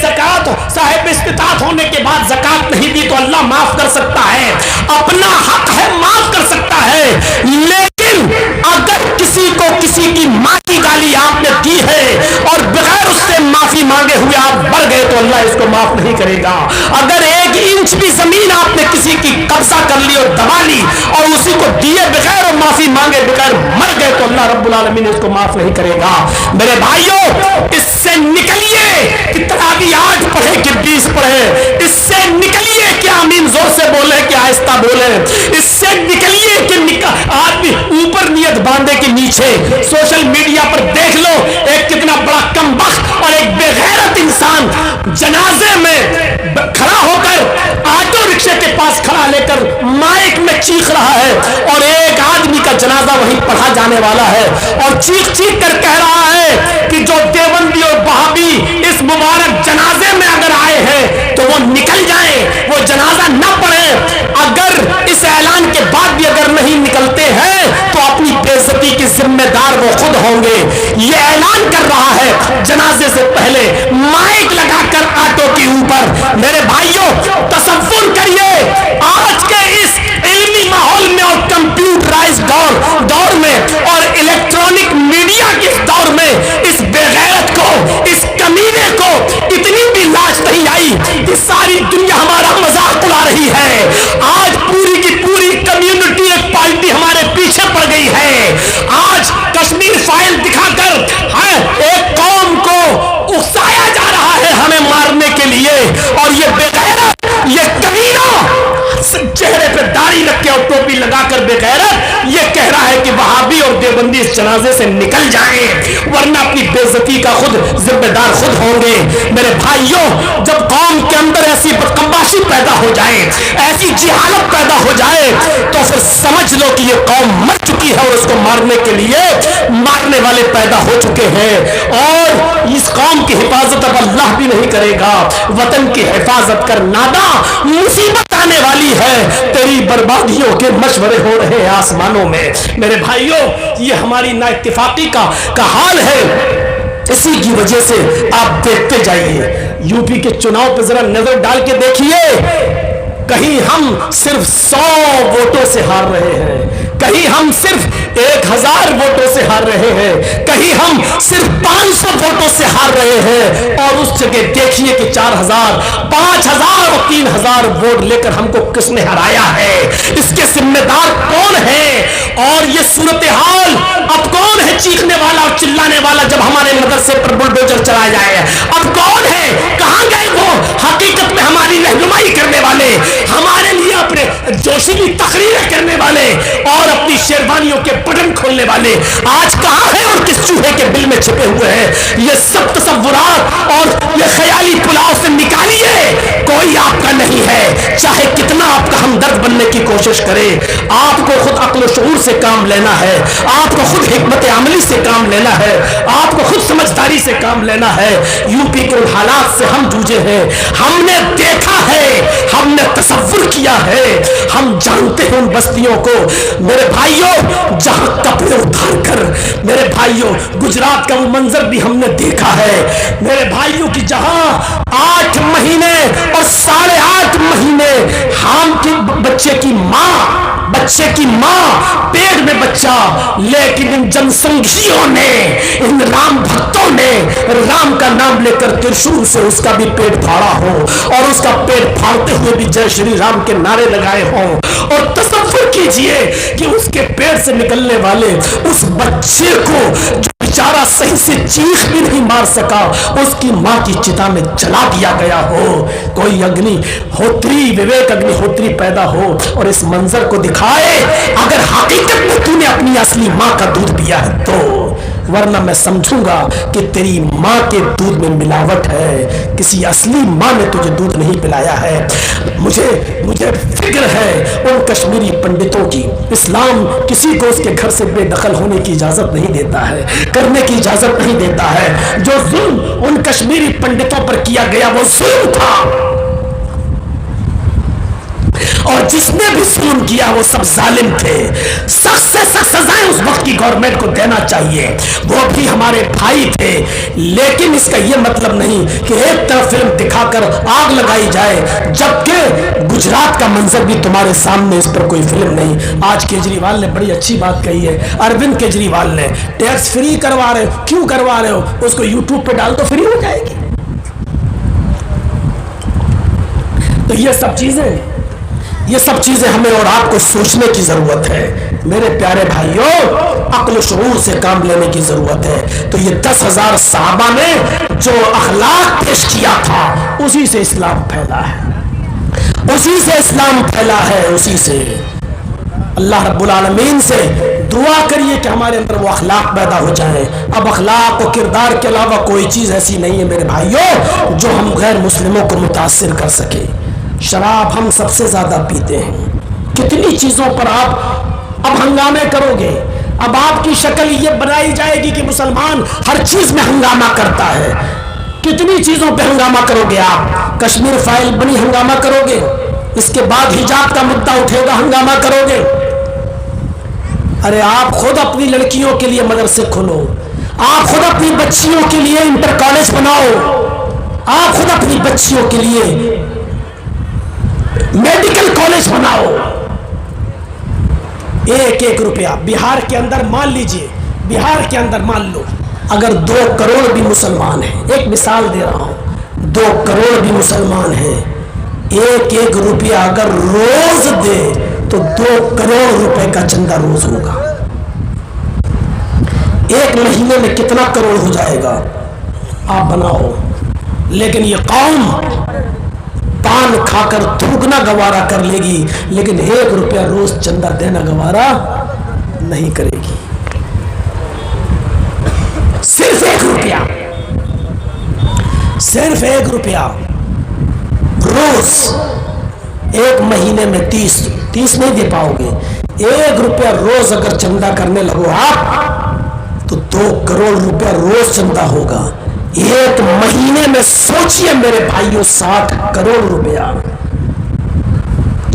A: زکات صاحب استطاعت ہونے کے بعد زکات نہیں دی تو اللہ معاف کر سکتا ہے, اپنا حق ہے معاف کر سکتا ہے. لیکن اگر کسی کو کسی کی ماں کی گالی آپ نے دی ہے اور بغیر اس سے معافی مانگے ہوئے آپ بڑھ گئے تو اللہ اس کو معاف نہیں کرے گا. اگر 1 انچ بھی زمین آپ نے کسی کی قبضہ کر لی اور دبا لی اور اسی کو دیے بغیر اور معافی مانگے بغیر مر گئے تو اللہ رب العالمین اس کو معاف نہیں کرے گا. میرے بھائیوں, اس سے نکلیے کہ تراویح 8 پڑھے کہ 20 پڑھے, اس سے نکلیے کہ آمین زور سے بولے کہ آہستہ بولے, اس سے نکلیے کہ آدمی اوپر نیت باندھے کے نیچے. سوشل میڈیا پر دیکھ لو ایک کتنا بڑا کم بخت اور ایک بے غیرت انسان جنازے میں کھڑا ہو کر آٹو رکشے کے پاس کھڑا لے کر مائک میں چیخ رہا ہے اور ایک آدمی کا جنازہ وہیں پڑھا جانے والا ہے اور چیخ چیخ کر کہہ رہا ہے کہ جو دیوبندی اور وہابی اس مبارک جنازے میں اگر آئے ہیں تو وہ نکل جائیں, وہ جنازہ نہ پڑھیں. اگر اس اعلان کے بعد بھی اگر نہیں نکلتے ہیں تو اپنی بے عزتی کی ذمہ دار وہ خود ہوں گے. یہ اعلان کر رہا ہے جنازے سے پہلے مائک لگا کر آٹو کے اوپر. میرے بھائیوں تصور کریے آج کے اس علمی ماحول میں اور کمپیوٹرائز دور میں اور الیکٹرانک میڈیا کے دور میں اس بے غیرت کو, اس کمینے کو اتنی بھی لاج نہیں آئی کہ ساری دنیا ہمارا مذاق اڑا رہی ہے. آج پوری کی پوری کمیونٹی ایک پارٹی ہمارے پیچھے پڑ گئی ہے. آج کشمیر فائل دکھا کر ایک قوم کو اکسایا جا رہا ہے ہمیں مارنے کے لیے, اور یہ بے غیرت, یہ کمینہ چہرے پہ داڑھی رکھ کے اور ٹوپی لگا کر بے غیرت یہ کہہ رہا ہے کہ وہابی اور دیوبندی اس جنازے سے نکل جائیں ورنہ اپنی بے عزتی کا خود ذمہ دار خود ہوں گے. میرے بھائیوں, جب قوم کے اندر ایسی بدقماشی پیدا ہو جائے, ایسی جہالت پیدا ہو جائے تو پھر سمجھ لو کہ یہ قوم مر چکی ہے اور اس کو مارنے کے لیے مارنے والے پیدا ہو چکے ہیں. اور اس قوم کی حفاظت اب اللہ بھی نہیں کرے گا. وطن کی حفاظت کر نادا, مصیبت آنے والی ہے, تیری بربادیوں کے مشورے ہو رہے ہیں آسمانوں میں. میرے بھائیوں, یہ ہماری نا اتفاقی کا حال ہے. اسی کی وجہ سے آپ دیکھتے جائیے یو پی کے چناؤ پہ ذرا نظر ڈال کے دیکھیے, کہیں ہم صرف 100 ووٹوں سے ہار رہے ہیں, کہیں ہم صرف 1000 ووٹوں سے ہار رہے ہیں, کہیں ہم صرف 500 ووٹوں سے ہار رہے ہیں, اور اس جگہ دیکھیے کہ 4000 5000 اور 3000 ووٹ لے کر ہم کو کس نے ہرایا ہے, اس کے ذمہ دار کون ہے. اور یہ صورتحال اب کون ہے چیخنے والا اور چلانے والا جب ہمارے مدرسے پر بلڈوزر چلا جائے, اب کون ہے, کہاں گئے وہ حقیقت میں ہماری رہنمائی کرنے والے, ہمارے لیے اپنے جوشیلی تقریریں کرنے والے اور اپنی شیروانیوں کے بٹن کھولنے والے آج کہاں ہیں اور کس چوہے کے بل میں چھپے ہوئے ہیں. یہ سب تصورات اور یہ خیالی پلاؤ سے نکالیے, کوئی آپ کا نہیں ہے, چاہے کتنا آپ کا ہمدرد بننے کی کوشش کرے. آپ کو خود عقل و شعور سے کام لینا ہے, آپ کو خود حکمت عملی سے کام لینا ہے, آپ کو خود سمجھداری سے کام لینا ہے. یو پی کے ان حالات سے ہم جوجے ہیں, ہم نے دیکھا ہے, ہم نے تصور کیا ہے, ہم جانتے ہیں ان بستیوں کو. میرے بھائیوں, جہاں کپڑے اتار کر, میرے بھائیوں گجرات کا وہ منظر بھی ہم نے دیکھا ہے. میرے بھائیوں کی جہاں 8 مہینے اور 8.5 مہینے حام کے بچے کی ماں پیٹ میں بچہ, لیکن ان جن سنگھیوں نے, ان رام بھکتوں نے رام کا نام لے کر ترشول سے اس کا بھی پیٹ پھاڑا ہو اور اس کا پیٹ پھاڑتے ہوئے بھی جے شری رام کے نعرے لگائے ہوں. اور تصور کیجئے کہ اس کے پیٹ سے نکلنے والے اس بچے کو جو بیچارہ صحیح سے چیخ بھی نہیں مار سکا, اس کی ماں کی چتا میں جلا دیا گیا ہو. کوئی اگنی ہوتری, وویک اگنی ہوتری پیدا ہو اور اس منظر کو دکھائے, اگر حقیقت میں تو نے اپنی اصلی ماں کا دودھ پیا ہے تو. ورنہ میں سمجھوں گا کہ تیری ماں کے دودھ میں ملاوٹ ہے، کسی اصلی ماں نے تجھے دودھ نہیں پلایا ہے۔ مجھے فکر ہے ان کشمیری پنڈتوں کی۔ اسلام کسی کو اس کے گھر سے بے دخل ہونے کی اجازت نہیں دیتا ہے، کرنے کی اجازت نہیں دیتا ہے۔ جو ظلم ان کشمیری پنڈتوں پر کیا گیا وہ ظلم تھا، اور جس نے بھی ظلم کیا وہ سب ظالم تھے۔ سخت سے سخت سزائیں اس وقت کی گورنمنٹ کو دینا چاہیے، وہ بھی ہمارے بھائی تھے، لیکن اس کا یہ مطلب نہیں کہ ایک طرف فلم دکھا کر آگ لگائی جائے جبکہ گجرات کا منظر بھی تمہارے سامنے، اس پر کوئی فلم نہیں۔ آج کیجریوال نے بڑی اچھی بات کہی ہے، اروند کیجریوال نے، ٹیکس فری کروا رہے ہو، کیوں کروا رہے ہو؟ اس کو یوٹیوب پہ ڈال تو فری ہو جائے گی۔ تو یہ سب چیزیں ہمیں اور آپ کو سوچنے کی ضرورت ہے میرے پیارے بھائیوں، عقل و شعور سے کام لینے کی ضرورت ہے۔ تو یہ 10,000 صحابہ نے جو اخلاق پیش کیا تھا اسی سے اسلام پھیلا ہے، اسی سے اسلام پھیلا ہے، اسی سے۔ اللہ رب العالمین سے دعا کریے کہ ہمارے اندر وہ اخلاق پیدا ہو جائیں۔ اب اخلاق و کردار کے علاوہ کوئی چیز ایسی نہیں ہے میرے بھائیوں جو ہم غیر مسلموں کو متاثر کر سکے۔ شراب ہم سب سے زیادہ پیتے ہیں، کتنی چیزوں پر آپ اب ہنگامے کرو گے، اب آپ کی شکل یہ بنائی جائے گی کہ مسلمان ہر چیز میں ہنگامہ کرتا ہے۔ کتنی چیزوں پہ ہنگامہ کرو گے آپ؟ کشمیر فائل بنی ہنگامہ کرو گے، اس کے بعد حجاب کا مدعا اٹھے گا ہنگامہ کرو گے۔ ارے آپ خود اپنی لڑکیوں کے لیے مدرسے کھولو، آپ خود اپنی بچیوں کے لیے انٹر کالج بناؤ، آپ خود اپنی بچیوں کے لیے میڈیکل کالج بناؤ۔ ایک روپیہ بہار کے اندر مان لیجئے، بہار کے اندر مان لو اگر 2 کروڑ بھی مسلمان ہیں، ایک مثال دے رہا ہوں، 2 کروڑ بھی مسلمان ہیں، ایک روپیہ اگر روز دے تو 2 کروڑ روپے کا چندہ روز ہوگا۔ ایک مہینے میں کتنا کروڑ ہو جائے گا آپ بناؤ۔ لیکن یہ قوم پان کھا کر تھوکنا گوارا کر لے گی، لیکن 1 روپیہ روز چندہ دینا گوارا نہیں کرے گی۔ صرف 1 روپیہ، صرف 1 روپیہ روز، ایک مہینے میں 30 نہیں دے پاؤ گے۔ 1 روپیہ روز اگر چندہ کرنے لگو آپ تو 2 کروڑ روپیہ روز چندہ ہوگا۔ ایک مہینے میں سوچئے میرے بھائیوں 60 کروڑ روپیہ۔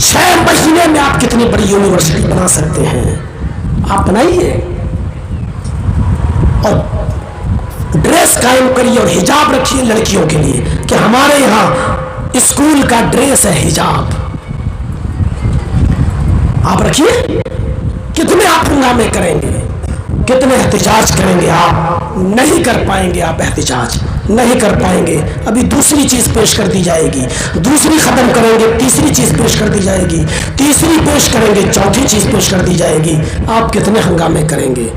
A: 6 مہینے میں آپ کتنی بڑی یونیورسٹی بنا سکتے ہیں؟ آپ بنائیے اور ڈریس قائم کریے اور حجاب رکھیے لڑکیوں کے لیے کہ ہمارے یہاں اسکول کا ڈریس ہے حجاب، آپ رکھیے۔ کتنے آپ ہنگامے کریں گے، کتنے احتجاج کریں گے؟ آپ نہیں کر پائیں گے، آپ احتجاج نہیں کر پائیں گے۔ ابھی دوسری چیز پیش کر دی جائے گی، دوسری ختم کریں گے، تیسری چیز پیش کر دی جائے گی، تیسری پیش کریں گے، چوتھی چیز پیش کر دی جائے گی۔ آپ کتنے ہنگامے کریں گے؟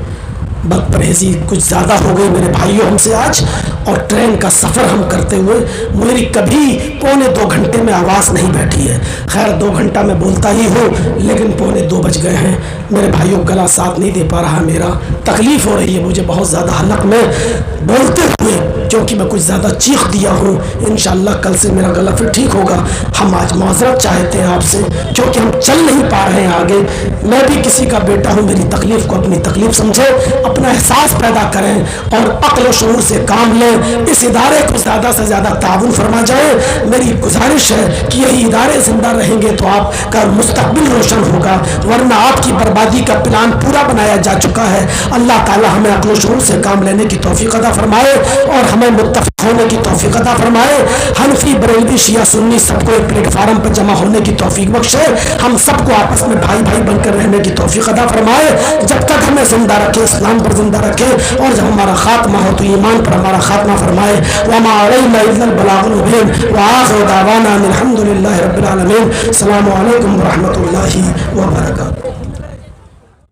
A: بد پرہیزی کچھ زیادہ ہو گئی میرے بھائیوں ہم سے آج، اور ٹرین کا سفر ہم کرتے ہوئے میری کبھی 1.25 گھنٹے میں آواز نہیں بیٹھی ہے۔ خیر 2 گھنٹہ میں بولتا ہی ہوں، لیکن 1:45 بج گئے ہیں میرے بھائیوں، گلا ساتھ نہیں دے پا رہا میرا، تکلیف ہو رہی ہے مجھے بہت زیادہ حلق میں بولتے ہوئے، کیونکہ میں کچھ زیادہ چیخ دیا ہوں۔ انشاءاللہ کل سے میرا گلا پھر ٹھیک ہوگا۔ ہم آج معذرت چاہتے ہیں آپ سے کیونکہ ہم چل نہیں پا رہے ہیں آگے۔ میں بھی کسی کا بیٹا ہوں، میری تکلیف کو اپنی تکلیف سمجھے، اپنا احساس پیدا کریں اور عقل و شعور سے کام لیں۔ اس ادارے کو زیادہ سے زیادہ تعاون فرما جائے۔ میری گزارش ہے کہ یہی ادارے زندہ رہیں گے تو آپ کا مستقبل روشن ہوگا، ورنہ آپ کی بربادی کا پلان پورا بنایا جا چکا ہے۔ اللہ تعالی ہمیں عقل و شعور سے کام لینے کی توفیق عطا فرمائے اور ہمیں متفق ہونے کی توفیق عطا فرمائے۔ حنفی، بریلوی، شیعہ، سنی سب کو ایک پلیٹ فارم پر جمع ہونے کی توفیق بخشے۔ ہم سب کو آپس میں بھائی بھائی بن کر رہنے کی توفیق عطا فرمائے۔ جب تک ہمیں زندہ رکھے، اسلام پر زندہ رکھے، اور جب ہمارا خاتمہ ہو تو ایمان پر ہمارا خاتمہ فرمائے۔ وما علینا الا البلاغ المبین وآخر دعوانا الحمد للہ رب العالمین۔ السلام علیکم ورحمۃ اللہ وبرکاتہ۔